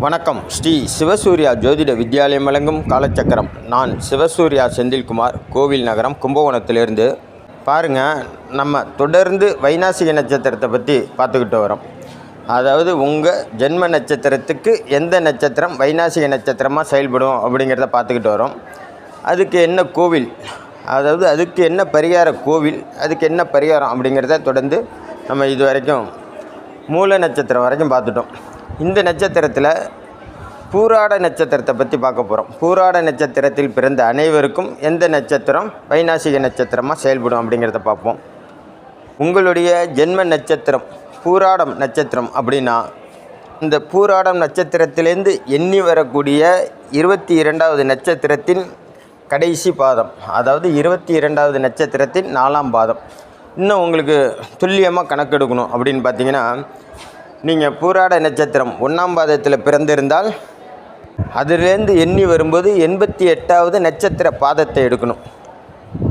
வணக்கம். ஸ்ரீ சிவசூர்யா ஜோதிட வித்யாலயம் வழங்கும் காலச்சக்கரம். நான் சிவசூர்யா செந்தில்குமார், கோவில் நகரம், கும்பகோணத்திலிருந்து. பாருங்கள், நம்ம தொடர்ந்து வைநாசிக நட்சத்திரத்தை பற்றி பார்த்துக்கிட்டு வரோம். அதாவது உங்கள் ஜென்ம நட்சத்திரத்துக்கு எந்த நட்சத்திரம் வைநாசிக நட்சத்திரமாக செயல்படும் அப்படிங்கிறத பார்த்துக்கிட்டு வரோம். அதுக்கு என்ன கோவில், அதாவது அதுக்கு என்ன பரிகார கோவில், அதுக்கு என்ன பரிகாரம் அப்படிங்கிறத தொடர்ந்து நம்ம இது வரைக்கும் மூல நட்சத்திரம் வரைக்கும் பார்த்துட்டோம். இந்த நட்சத்திரத்தில் பூராட நட்சத்திரத்தை பற்றி பார்க்க போகிறோம். பூராட நட்சத்திரத்தில் பிறந்த அனைவருக்கும் எந்த நட்சத்திரம் வைநாசிக நட்சத்திரமாக செயல்படும் அப்படிங்கிறத பார்ப்போம். உங்களுடைய ஜென்ம நட்சத்திரம் பூராடம் நட்சத்திரம் அப்படின்னா, இந்த பூராடம் நட்சத்திரத்திலேருந்து எண்ணி வரக்கூடிய 22வது நட்சத்திரத்தின் கடைசி பாதம், அதாவது 22வது நட்சத்திரத்தின் 4ஆம் பாதம். இன்னும் உங்களுக்கு துல்லியமாக கணக்கெடுக்கணும் அப்படின்னு பார்த்தீங்கன்னா, நீங்கள் பூராட நட்சத்திரம் 1ஆம் பாதத்தில் பிறந்திருந்தால் அதிலேருந்து எண்ணி வரும்போது 88வது நட்சத்திர பாதத்தை எடுக்கணும்.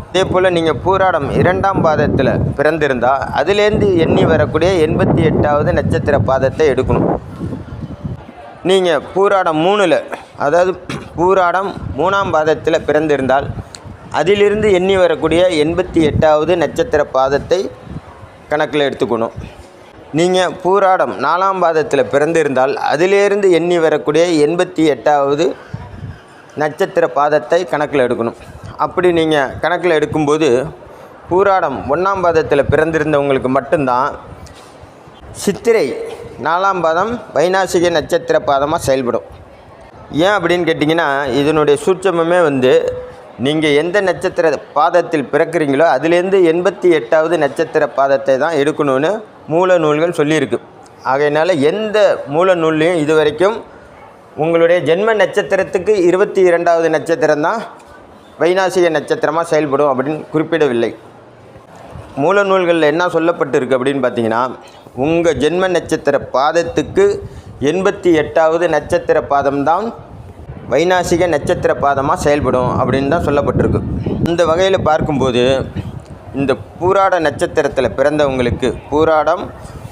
அதே போல் நீங்கள் பூராடம் 2ஆம் பாதத்தில் பிறந்திருந்தால் அதிலேருந்து எண்ணி வரக்கூடிய 88வது நட்சத்திர பாதத்தை எடுக்கணும். நீங்கள் பூராடம் 3ல், அதாவது பூராடம் 3ஆம் பாதத்தில் பிறந்திருந்தால் அதிலிருந்து எண்ணி வரக்கூடிய 88வது நட்சத்திர பாதத்தை கணக்கில் எடுத்துக்கணும். நீங்கள் பூராடம் 4ஆம் பாதத்தில் பிறந்திருந்தால் அதிலேருந்து எண்ணி வரக்கூடிய 88வது நட்சத்திர பாதத்தை கணக்கில் எடுக்கணும். அப்படி நீங்கள் கணக்கில் எடுக்கும்போது பூராடம் 1ஆம் பாதத்தில் பிறந்திருந்தவங்களுக்கு மட்டும்தான் சித்திரை 4ஆம் பாதம் வைநாசிக நட்சத்திர பாதமாக செயல்படும். ஏன் அப்படின்னு கேட்டிங்கன்னா, இதனுடைய சூட்சமே நீங்கள் எந்த நட்சத்திர பாதத்தில் பிறக்கிறீங்களோ அதிலேருந்து 88வது நட்சத்திர பாதத்தை தான் எடுக்கணும்னு மூல நூல்கள் சொல்லியிருக்கு. ஆகையினால எந்த மூல நூல்லையும் இது வரைக்கும் உங்களுடைய ஜென்ம நட்சத்திரத்துக்கு 22வது நட்சத்திரம் தான் வைநாசிக நட்சத்திரமாக செயல்படும் அப்படின்னு குறிப்பிடவில்லை. மூல நூல்களில் என்ன சொல்லப்பட்டிருக்கு அப்படின்னு பார்த்தீங்கன்னா, உங்கள் ஜென்ம நட்சத்திர பாதத்துக்கு 88வது நட்சத்திர பாதம்தான் வைநாசிக நட்சத்திர பாதமாக செயல்படும் அப்படின்னு தான் சொல்லப்பட்டிருக்கு. இந்த வகையில் பார்க்கும்போது இந்த பூராட நட்சத்திரத்தில் பிறந்தவங்களுக்கு, பூராடம்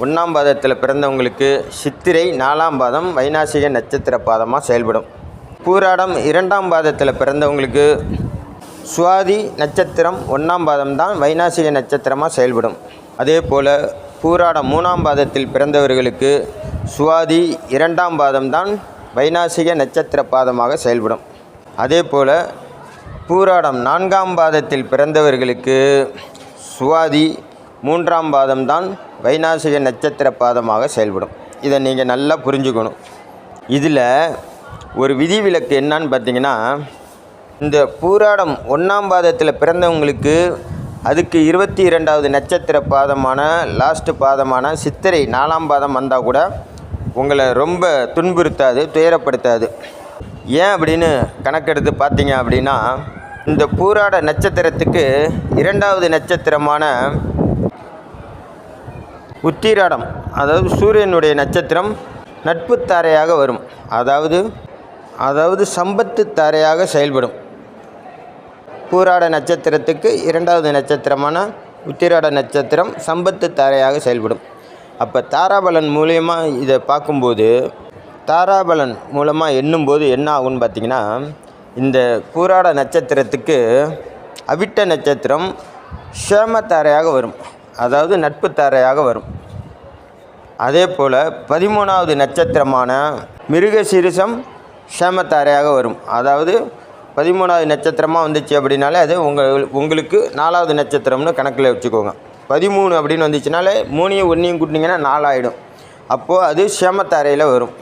1ஆம் பாதத்தில் பிறந்தவங்களுக்கு சித்திரை 4ஆம் பாதம் வைநாசிக நட்சத்திர பாதமாக செயல்படும். பூராடம் 2ஆம் பாதத்தில் பிறந்தவங்களுக்கு சுவாதி நட்சத்திரம் 1ஆம் பாதம் தான் வைநாசிக நட்சத்திரமாக செயல்படும். அதே போல் பூராடம் 3ஆம் பாதத்தில் பிறந்தவர்களுக்கு சுவாதி 2ஆம் பாதம் தான் வைநாசிக நட்சத்திர பாதமாக செயல்படும். அதே போல் பூராடம் 4ஆம் பாதத்தில் பிறந்தவர்களுக்கு சுவாதி 3ஆம் பாதம் தான் வைநாசிக நட்சத்திர பாதமாக செயல்படும். இதை நீங்கள் நல்லா புரிஞ்சுக்கணும். இதில் ஒரு விதிவிலக்கு என்னான்னு பார்த்தீங்கன்னா, இந்த பூராடம் 1ஆம் பாதத்தில் பிறந்தவங்களுக்கு அதுக்கு 22வது நட்சத்திர பாதமான லாஸ்ட்டு பாதமான சித்திரை 4ஆம் பாதம் வந்தால் கூட உங்களை ரொம்ப துன்புறுத்தாது, துயரப்படுத்தாது. ஏன் அப்படின்னு கணக்கெடுத்து பார்த்தீங்க அப்படின்னா, இந்த பூராட நட்சத்திரத்துக்கு 2வது நட்சத்திரமான உத்திராடம், அதாவது சூரியனுடைய நட்சத்திரம் நட்பு தாரையாக வரும். அதாவது சம்பத்து தாரையாக செயல்படும். பூராட நட்சத்திரத்துக்கு 2வது நட்சத்திரமான உத்திராட நட்சத்திரம் சம்பத்து தாரையாக செயல்படும். அப்போ தாராபலன் மூலியமாக இதை பார்க்கும்போது, தாராபலன் மூலமாக எண்ணும்போது என்ன ஆகும்னு பார்த்திங்கன்னா, இந்த பூராட நட்சத்திரத்துக்கு அவிட்ட நட்சத்திரம் ஷேம தாரையாக வரும், அதாவது நட்பு தாரையாக வரும். அதே போல் 13வது நட்சத்திரமான மிருகசீரிஷம் ஷேம தாரையாக வரும். அதாவது 13வது நட்சத்திரமாக வந்துச்சு அப்படின்னாலே அது உங்களுக்கு 4வது நட்சத்திரம்னு கணக்கில் வச்சுக்கோங்க. 13 அப்படின்னு வந்துச்சுனாலே 3யும் 1யும் கூட்டினீங்கன்னா 4 ஆகிடும். அப்போது அது ஷேமத்தாரையில் வரும்.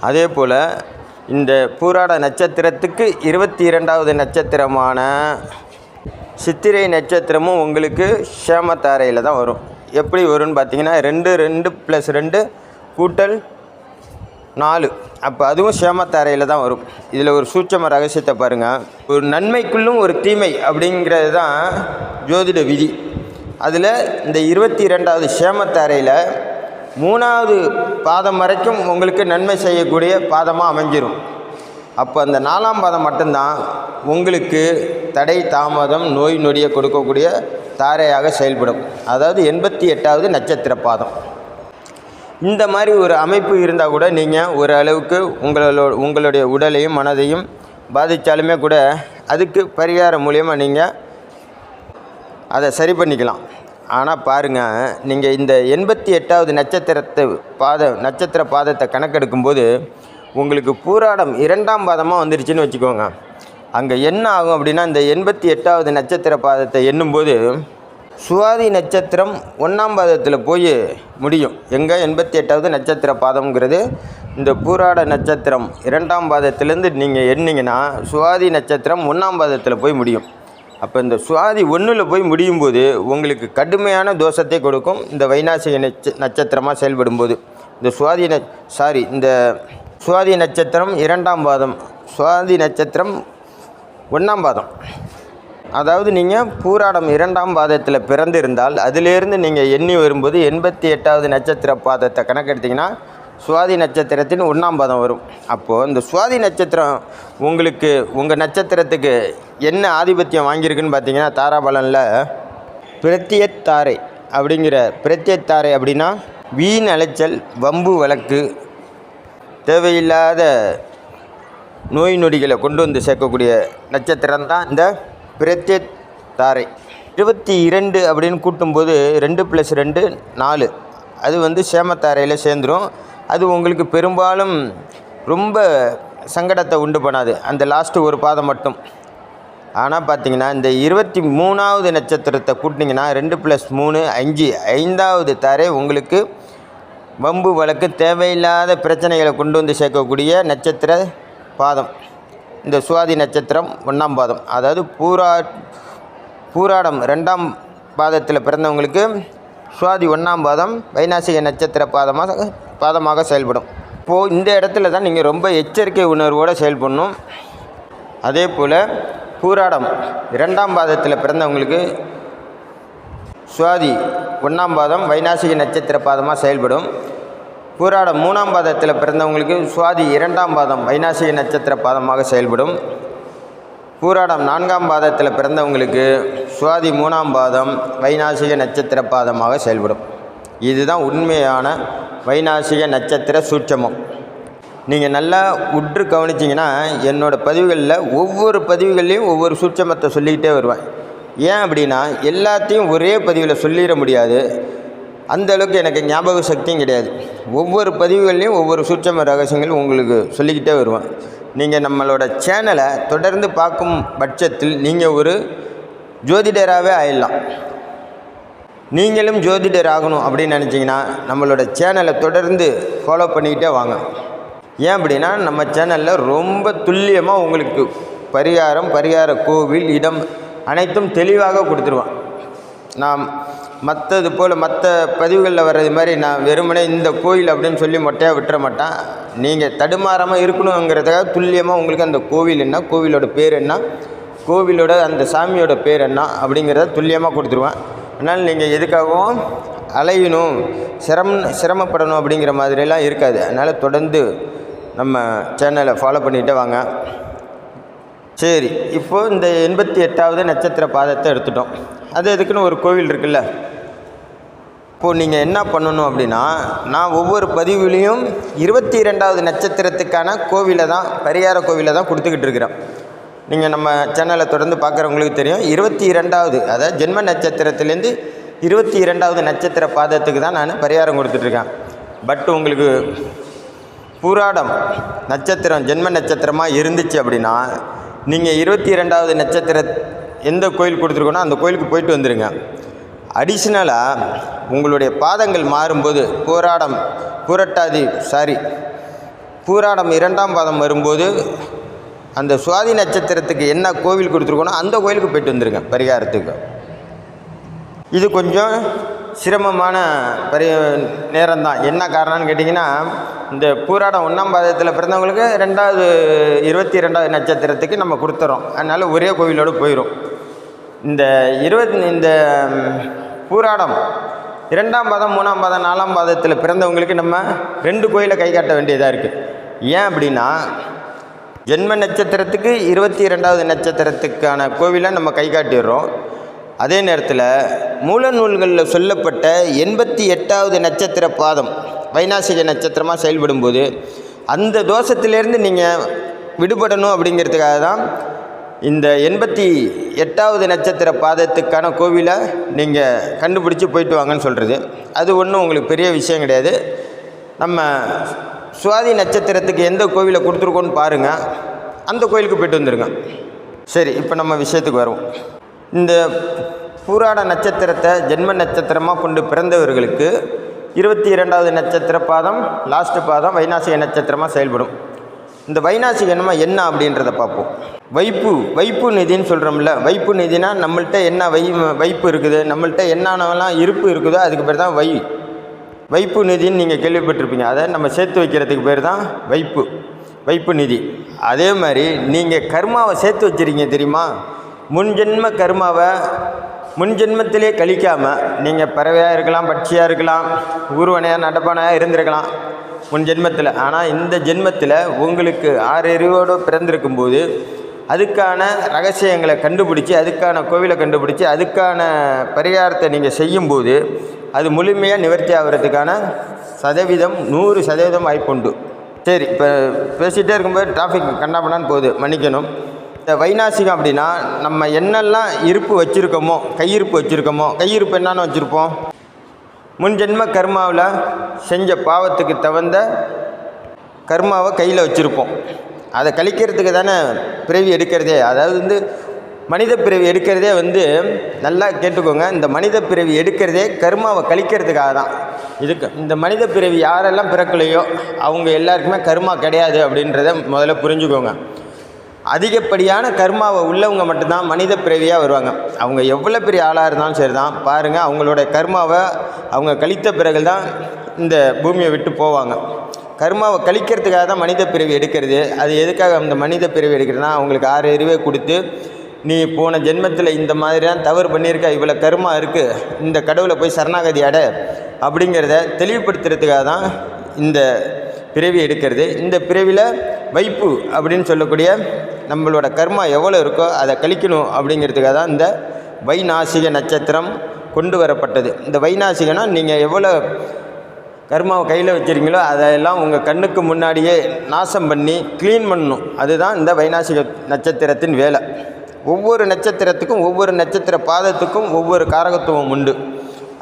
அதே போல் இந்த பூராட நட்சத்திரத்துக்கு 22வது நட்சத்திரமான சித்திரை நட்சத்திரமும் உங்களுக்கு ஷேமத்தாரையில் தான் வரும். எப்படி வரும்னு பார்த்தீங்கன்னா, 2 2 + 2 கூட்டல் 4, அப்போ அதுவும் ஷேமத்தாரையில் தான் வரும். இதில் ஒரு சூட்சம ரகசியத்தை பாருங்கள். ஒரு நன்மைக்குள்ளும் ஒரு தீமை அப்படிங்கிறது தான் ஜோதிட விதி. அதில் இந்த 22வது ஷேமத்தாரையில் 3வது பாதம் வரைக்கும் உங்களுக்கு நன்மை செய்யக்கூடிய பாதமாக அமைஞ்சிரும். அப்போ அந்த 4ஆம் பாதம் மட்டும்தான் உங்களுக்கு தடை, தாமதம், நோய் நொடியை கொடுக்கக்கூடிய தாரையாக செயல்படும். அதாவது 88வது நட்சத்திர பாதம். இந்த மாதிரி ஒரு அமைப்பு இருந்தால் கூட நீங்கள் ஒரு அளவுக்கு உங்களுடைய உடலையும் மனதையும் பாதித்தாலுமே கூட அதுக்கு பரிகாரம் மூலியமாக நீங்கள் அதை சரி பண்ணிக்கலாம். ஆனால் பாருங்கள், நீங்கள் இந்த 88வது நட்சத்திர பாதத்தை கணக்கெடுக்கும்போது உங்களுக்கு பூராடம் 2ஆம் பாதமாக வந்துருச்சுன்னு வச்சுக்கோங்க. அங்கே என்ன ஆகும் அப்படின்னா, இந்த 88வது நட்சத்திர பாதத்தை எண்ணும்போது சுவாதி நட்சத்திரம் 1ஆம் பாதத்தில் போய் முடியும். எங்கே 88வது நட்சத்திர பாதம்ங்கிறது இந்த பூராட நட்சத்திரம் 2ஆம் பாதத்திலேருந்து நீங்கள் எண்ணிங்கன்னா சுவாதி நட்சத்திரம் 1ஆம் பாதத்தில் போய் முடியும். அப்போ இந்த சுவாதி 1ல் போய் முடியும் போது உங்களுக்கு கடுமையான தோஷத்தை கொடுக்கும். இந்த வைநாசிக நட்சத்திரமாக செயல்படும்போது இந்த சுவாதி நட்சத்திரம் 2ஆம் பாதம், சுவாதி நட்சத்திரம் 1ஆம் பாதம், அதாவது நீங்கள் பூராடம் 2ஆம் பாதத்தில் பிறந்திருந்தால் அதிலேருந்து நீங்கள் எண்ணி வரும்போது 88வது நட்சத்திர பாதத்தை கணக்கெடுத்திங்கன்னா சுவாதி நட்சத்திரத்தின் 1ஆம் பாதம் வரும். அப்போது இந்த சுவாதி நட்சத்திரம் உங்களுக்கு உங்கள் நட்சத்திரத்துக்கு என்ன ஆதிபத்தியம் வாங்கியிருக்குன்னு பார்த்தீங்கன்னா, தாராபலனில் பிரத்யத்தாரை அப்படின்னா வீண் அலைச்சல், வம்பு வழக்கு, தேவையில்லாத நோய் நொடிகளை கொண்டு வந்து சேர்க்கக்கூடிய நட்சத்திரம் தான் இந்த பிரத்யத்தாரை. 22 அப்படின்னு கூட்டும்போது 2 + 2 4, அது சேமத்தாரையில் சேர்ந்துடும். அது உங்களுக்கு பெரும்பாலும் ரொம்ப சங்கடத்தை உண்டு பண்ணாது, அந்த லாஸ்ட்டு ஒரு பாதம் மட்டும். ஆனால் பார்த்தீங்கன்னா இந்த 23வது நட்சத்திரத்தை கூட்டினீங்கன்னா 2 + 3 5, 5வது தாரை உங்களுக்கு வம்பு வழக்கு, தேவையில்லாத பிரச்சனைகளை கொண்டு வந்து சேர்க்கக்கூடிய நட்சத்திர பாதம் இந்த சுவாதி நட்சத்திரம் 1ஆம் பாதம். அதாவது பூராடம் 2ஆம் பாதத்தில் பிறந்தவங்களுக்கு சுவாதி 1ஆம் பாதம் வைநாசிக நட்சத்திர பாதமாக செயல்படும். இப்போது இந்த இடத்துல தான் நீங்கள் ரொம்ப எச்சரிக்கை உணர்வோடு செயல்படணும். அதே போல் பூராடம் 2ஆம் பாதத்தில் பிறந்தவங்களுக்கு சுவாதி 1ஆம் பாதம் வைநாசிக நட்சத்திர பாதமாக செயல்படும். பூராடம் 3ஆம் பாதத்தில் பிறந்தவங்களுக்கு சுவாதி 2ஆம் பாதம் வைநாசிக நட்சத்திர பாதமாக செயல்படும். பூராடம் 4ஆம் பாதத்தில் பிறந்தவங்களுக்கு சுவாதி 3ஆம் பாதம் வைநாசிக நட்சத்திர பாதமாக செயல்படும். இதுதான் உண்மையான வைநாசிக நட்சத்திர சூட்சமம். நீங்கள் நல்லா உற்று கவனிச்சிங்கன்னா என்னோடய பதிவுகளில் ஒவ்வொரு பதிவுகள்லேயும் ஒவ்வொரு சூட்சமத்தை சொல்லிக்கிட்டே வருவேன். ஏன் அப்படின்னா எல்லாத்தையும் ஒரே பதிவில் சொல்லிட முடியாது, அந்தளவுக்கு எனக்கு ஞாபக சக்தியும் கிடையாது. ஒவ்வொரு பதிவுகள்லேயும் ஒவ்வொரு சூட்சம ரகசியங்கள் உங்களுக்கு சொல்லிக்கிட்டே வருவேன். நீங்கள் நம்மளோட சேனலை தொடர்ந்து பார்க்கும் பட்சத்தில் நீங்கள் ஒரு ஜோதிடராகவே ஆயிடலாம். நீங்களும் ஜோதிடர் ஆகணும் அப்படின்னு நினச்சிங்கன்னா நம்மளோட சேனலை தொடர்ந்து ஃபாலோ பண்ணிக்கிட்டே வாங்க. ஏன் அப்படின்னா நம்ம சேனலில் ரொம்ப துல்லியமாக உங்களுக்கு பரிகார கோவில், இடம் அனைத்தும் தெளிவாக கொடுத்துருவேன். நான் மற்றது போல் மற்ற பதிவுகளில் வர்றது மாதிரி நான் வெறுமனே இந்த கோயில் அப்படின்னு சொல்லி மொட்டையாக விட்டுற மாட்டேன். நீங்கள் தடுமாறாமல் இருக்கணுங்கிறதுக்காக துல்லியமாக உங்களுக்கு அந்த கோவில் என்ன, கோவிலோட பேர் என்ன, கோவிலோட அந்த சாமியோட பேர் என்ன அப்படிங்கிறத துல்லியமாக கொடுத்துருவேன். அதனால் நீங்கள் எதுக்காகவும் அலையணும், சிரமப்படணும் அப்படிங்கிற மாதிரிலாம் இருக்காது. அதனால் தொடர்ந்து நம்ம சேனலை ஃபாலோ பண்ணிகிட்டே வாங்க. சரி, இப்போது இந்த 88வது நட்சத்திர பாதத்தை எடுத்துட்டோம். அது எதுக்குன்னு ஒரு கோவில் இருக்குல்ல. இப்போது நீங்கள் என்ன பண்ணணும் அப்படின்னா, நான் ஒவ்வொரு பதிவுலேயும் 22வது நட்சத்திரத்துக்கான பரிகார கோவிலை தான் கொடுத்துக்கிட்டு இருக்கிறேன். நீங்கள் நம்ம சேனலை தொடர்ந்து பார்க்குறவங்களுக்கு தெரியும். 22வது அதாவது ஜென்ம நட்சத்திரத்துலேருந்து 22வது நட்சத்திர பாதத்துக்கு தான் நான் பரிகாரம் கொடுத்துட்ருக்கேன். பட் உங்களுக்கு பூராடம் நட்சத்திரம் ஜென்ம நட்சத்திரமாக இருந்துச்சு அப்படின்னா நீங்கள் 22வது நட்சத்திர எந்த கோயில் கொடுத்துருக்கோன்னா அந்த கோயிலுக்கு போயிட்டு வந்துடுங்க. அடிஷ்னலாக உங்களுடைய பாதங்கள் மாறும்போது பூராடம் 2ஆம் பாதம் வரும்போது அந்த சுவாதி நட்சத்திரத்துக்கு என்ன கோவில் கொடுத்துருக்கோனோ அந்த கோயிலுக்கு போய்ட்டு வந்துடுங்க பரிகாரத்துக்கு. இது கொஞ்சம் சிரமமான நேரம்தான். என்ன காரணம்னு கேட்டிங்கன்னா, இந்த பூராடம் 1ஆம் பாதத்தில் பிறந்தவங்களுக்கு 22வது நட்சத்திரத்துக்கு நம்ம கொடுத்துறோம். அதனால் ஒரே கோவிலோடு போயிடும். இந்த பூராடம் 2ஆம் பாதம் 3ஆம் பாதம் 4ஆம் பாதத்தில் பிறந்தவங்களுக்கு நம்ம 2 கோயிலை கை காட்ட வேண்டியதாக இருக்குது. ஏன் அப்படின்னா, ஜென்ம நட்சத்திரத்துக்கு 22வது நட்சத்திரத்துக்கான கோவிலை நம்ம கை காட்டிடுறோம். அதே நேரத்தில் மூல நூல்களில் சொல்லப்பட்ட 88வது நட்சத்திர பாதம் வைநாசிக நட்சத்திரமாக செயல்படும்போது அந்த தோஷத்திலேருந்து நீங்கள் விடுபடணும் அப்படிங்கிறதுக்காக தான் இந்த 88வது நட்சத்திர பாதத்துக்கான கோவிலை நீங்கள் கண்டுபிடிச்சி போயிட்டு வாங்கன்னு சொல்கிறது. அது ஒன்றும் உங்களுக்கு பெரிய விஷயம் கிடையாது. நம்ம சுவாதி நட்சத்திரத்துக்கு எந்த கோவிலை கொடுத்துருக்கோன்னு பாருங்கள், அந்த கோயிலுக்கு போய்ட்டு வந்துடுங்க. சரி, இப்போ நம்ம விஷயத்துக்கு வருவோம். இந்த பூராட நட்சத்திரத்தை ஜென்ம நட்சத்திரமாக கொண்டு பிறந்தவர்களுக்கு 22வது நட்சத்திர பாதம் லாஸ்ட்டு பாதம் வைநாசிக நட்சத்திரமாக செயல்படும். இந்த வைநாசிகனமா என்ன அப்படின்றத பார்ப்போம். வைப்பு நிதின்னு சொல்கிறோம்ல, வைப்பு நிதினா நம்மள்கிட்ட என்ன வைப்பு இருக்குது, நம்மள்கிட்ட என்னென்னலாம் இருப்பு இருக்குதோ அதுக்கு பேர் தான் வைப்பு நிதின்னு நீங்கள் கேள்விப்பட்டிருப்பீங்க. அதை நம்ம சேர்த்து வைக்கிறதுக்கு பேர் தான் வைப்பு நிதி. அதே மாதிரி நீங்கள் கர்மாவை சேர்த்து வச்சுருக்கீங்க தெரியுமா? முன்ஜென்ம கர்மாவை முன்ஜென்மத்திலே கழிக்காமல் நீங்கள் பறவையாக இருக்கலாம், பட்சியாக இருக்கலாம், ஊர்வனையாக நடப்பானையாக இருந்திருக்கலாம் முன் ஜென்மத்தில். ஆனால் இந்த ஜென்மத்தில் உங்களுக்கு 6 அறிவோடு பிறந்திருக்கும்போது அதுக்கான ரகசியங்களை கண்டுபிடிச்சி, அதுக்கான கோவிலை கண்டுபிடிச்சி, அதுக்கான பரிகாரத்தை நீங்கள் செய்யும்போது அது முழுமையாக நிவர்த்தி ஆகிறதுக்கான சதவீதம் 100% வாய்ப்புண்டு. சரி, இப்போ பேசிகிட்டே இருக்கும்போது டிராஃபிக் கண்ணாமண்ணான்னு போகுது, மன்னிக்கணும். இந்த வைநாசிகம் அப்படின்னா நம்ம என்னெல்லாம் இருப்பு வச்சுருக்கோமோ, கையிருப்பு என்னன்னு வச்சுருப்போம்? முன்ஜென்ம கர்மாவில் செஞ்ச பாவத்துக்கு தகுந்த கர்மாவை கையில் வச்சுருப்போம். அதை கழிக்கிறதுக்கு தானே பிறவி எடுக்கிறதே. அதாவது மனித பிறவி எடுக்கிறதே நல்லா கேட்டுக்கோங்க, இந்த மனித பிறவி எடுக்கிறதே கர்மாவை கழிக்கிறதுக்காக தான். இந்த மனித பிறவி யாரெல்லாம் பிறக்கலையோ அவங்க எல்லாருக்குமே கர்மா கிடையாது அப்படின்றத முதல்ல புரிஞ்சுக்கோங்க. அதிகப்படியான கர்மாவை உள்ளவங்க மட்டும்தான் மனித பிறவியாக வருவாங்க. அவங்க எவ்வளோ பெரிய ஆளாக இருந்தாலும் சரி தான், பாருங்கள், அவங்களோட கர்மாவை அவங்க கழித்த பிறகு தான் இந்த பூமியை விட்டு போவாங்க. கர்மாவை கழிக்கிறதுக்காக தான் மனித பிறவி எடுக்கிறது. அது எதுக்காக அந்த மனித பிறவி எடுக்கிறதுனா, அவங்களுக்கு 6 அறிவை கொடுத்து, நீ போன ஜென்மத்தில் இந்த மாதிரியான தவறு பண்ணியிருக்க, இவ்வளோ கர்மா இருக்குது, இந்த கடவுளை போய் சரணாகதி அடை அப்படிங்கிறத தெளிவுபடுத்துறதுக்காக தான் இந்த பிறவி எடுக்கிறது. இந்த பிறவியில் வைப்பு அப்படின்னு சொல்லக்கூடிய நம்மளோட கர்மா எவ்வளோ இருக்கோ அதை கழிக்கணும் அப்படிங்கிறதுக்காக தான் இந்த வைநாசிக நட்சத்திரம் கொண்டு வரப்பட்டது. இந்த வைநாசிகனா நீங்கள் எவ்வளோ கர்மாவை கையில் வச்சுருக்கீங்களோ அதெல்லாம் உங்கள் கண்ணுக்கு முன்னாடியே நாசம் பண்ணி க்ளீன் பண்ணணும். அதுதான் இந்த வைநாசிக நட்சத்திரத்தின் வேலை. ஒவ்வொரு நட்சத்திரத்துக்கும் ஒவ்வொரு நட்சத்திர பாதத்துக்கும் ஒவ்வொரு காரகத்துவம் உண்டு.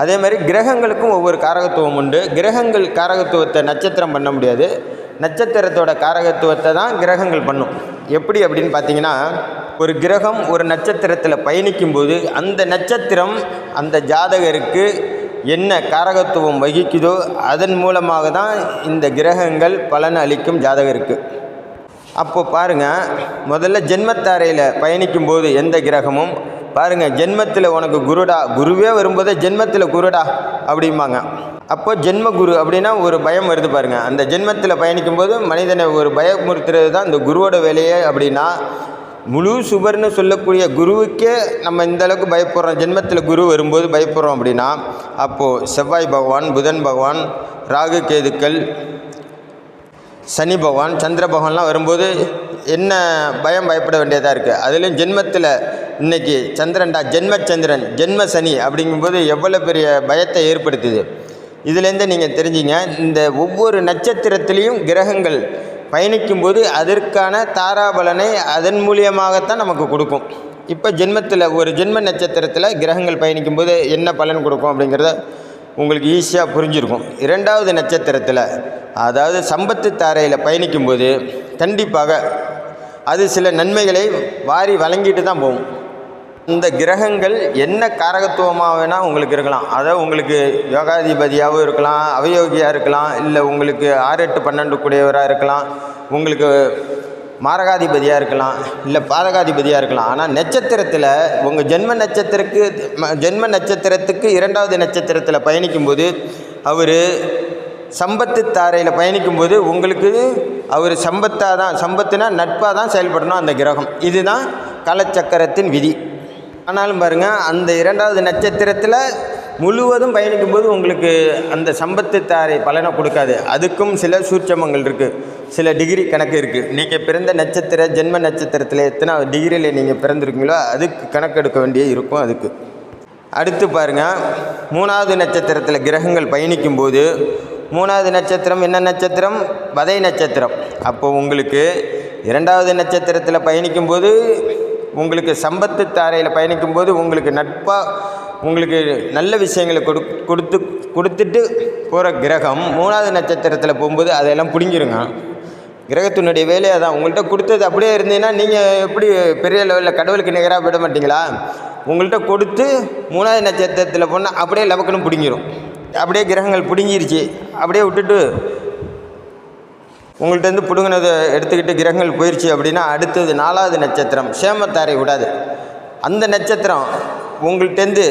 அதே மாதிரி கிரகங்களுக்கும் ஒவ்வொரு காரகத்துவம் உண்டு. கிரகங்கள் காரகத்துவத்தை நட்சத்திரம் பண்ண முடியாது, நட்சத்திரத்தோட காரகத்துவத்தை தான் கிரகங்கள் பண்ணும். எப்படி அப்படின்னு பார்த்தீங்கன்னா, ஒரு கிரகம் ஒரு நட்சத்திரத்தில் பயணிக்கும்போது அந்த நட்சத்திரம் அந்த ஜாதகருக்கு என்ன காரகத்துவம் வகிக்குதோ அதன் மூலமாக தான் இந்த கிரகங்கள் பலன் அளிக்கும் ஜாதகருக்கு. அப்போது பாருங்கள், முதல்ல ஜென்மத்தாரையில் பயணிக்கும்போது எந்த கிரகமும் பாருங்கள், ஜென்மத்தில் உனக்கு குருடா, குருவே வரும்போதே ஜென்மத்தில் குருடா அப்படிம்பாங்க. அப்போது ஜென்ம குரு அப்படின்னா ஒரு பயம் வருது பாருங்கள். அந்த ஜென்மத்தில் பயணிக்கும்போது மனிதனை ஒரு பயமுறுத்துறது தான் இந்த குருவோட வேலையே. அப்படின்னா முழு சுபர்னு சொல்லக்கூடிய குருவுக்கே நம்ம இந்த அளவுக்கு பயப்படுறோம், ஜென்மத்தில் குரு வரும்போது பயப்படுறோம் அப்படின்னா, அப்போது செவ்வாய் பகவான், புதன் பகவான், ராகு கேதுக்கள், சனி பகவான், சந்திர பகவான்லாம் வரும்போது என்ன பயப்பட வேண்டியதாக இருக்குது. அதுலேயும் ஜென்மத்தில் இன்றைக்கி சந்திரன்டா, ஜென்மச்சந்திரன், ஜென்ம சனி அப்படிங்கும்போது எவ்வளோ பெரிய பயத்தை ஏற்படுத்துது. இதுலேருந்து நீங்கள் தெரிஞ்சிங்க, இந்த ஒவ்வொரு நட்சத்திரத்திலையும் கிரகங்கள் பயணிக்கும்போது அதற்கான தாராபலனை அதன் மூலியமாகத்தான் நமக்கு கொடுக்கும். இப்போ ஜென்மத்தில் ஒரு ஜென்ம நட்சத்திரத்தில் கிரகங்கள் பயணிக்கும்போது என்ன பலன் கொடுக்கும் அப்படிங்கிறத உங்களுக்கு ஈஸியாக புரிஞ்சிருக்கும். 2வது நட்சத்திரத்தில், அதாவது சம்பத்து தாரையில் பயணிக்கும்போது கண்டிப்பாக அது சில நன்மைகளை வாரி வழங்கிட்டு தான் போகும். இந்த கிரகங்கள் என்ன காரகத்துவமாக வேணால் உங்களுக்கு இருக்கலாம். அதாவது உங்களுக்கு யோகாதிபதியாகவும் இருக்கலாம், அவயோகியாக இருக்கலாம், இல்லை உங்களுக்கு 6, 8, 12 கூடியவராக இருக்கலாம், உங்களுக்கு மாரகாதிபதியாக இருக்கலாம், இல்லை பாதகாதிபதியாக இருக்கலாம். ஆனால் நட்சத்திரத்தில் உங்கள் ஜென்ம நட்சத்திரத்துக்கு 2வது நட்சத்திரத்தில் பயணிக்கும்போது அவர் சம்பத்து தாரையில் பயணிக்கும்போது உங்களுக்கு அவர் சம்பத்துனா நட்பாக தான் செயல்படணும் அந்த கிரகம். இதுதான் காலச்சக்கரத்தின் விதி. ஆனாலும் பாருங்கள், அந்த 2வது நட்சத்திரத்தில் முழுவதும் பயணிக்கும்போது உங்களுக்கு அந்த சம்பத்து தாரை பலனை கொடுக்காது. அதுக்கும் சில சூட்சமங்கள் இருக்குது, சில டிகிரி கணக்கு இருக்குது. நீங்கள் பிறந்த ஜென்ம நட்சத்திரத்தில் எத்தனை டிகிரியில் நீங்கள் பிறந்திருக்கீங்களோ அதுக்கு கணக்கு எடுக்க வேண்டிய இருக்கும். அதுக்கு அடுத்து பாருங்கள், 3வது நட்சத்திரத்தில் கிரகங்கள் பயணிக்கும்போது மூணாவது நட்சத்திரம் என்ன நட்சத்திரம்? வதை நட்சத்திரம். அப்போ உங்களுக்கு இரண்டாவது நட்சத்திரத்தில் பயணிக்கும்போது, உங்களுக்கு சம்பத்து தாரையில் பயணிக்கும்போது உங்களுக்கு நட்பாக உங்களுக்கு நல்ல விஷயங்களை கொடுத்துட்டு போகிற கிரகம் மூணாவது நட்சத்திரத்தில் போகும்போது அதையெல்லாம் பிடுங்கிருங்க. கிரகத்தினுடைய வேலையை தான். உங்கள்கிட்ட கொடுத்தது அப்படியே இருந்தீங்கன்னா நீங்கள் எப்படி பெரிய லெவலில் கடவுளுக்கு நிகராக விட மாட்டிங்களா? உங்கள்கிட்ட கொடுத்து மூணாவது நட்சத்திரத்தில் போனால் அப்படியே லவக்குன்னு பிடுங்கிரும். அப்படியே கிரகங்கள் பிடுங்கிருச்சு, அப்படியே விட்டுட்டு உங்கள்கிட்டருந்து பிடுங்கினதை எடுத்துக்கிட்டு கிரகங்கள் போயிடுச்சு அப்படின்னா அடுத்தது நாலாவது நட்சத்திரம் சேமத்தாரை விடாது. அந்த நட்சத்திரம் உங்கள்கிட்டருந்து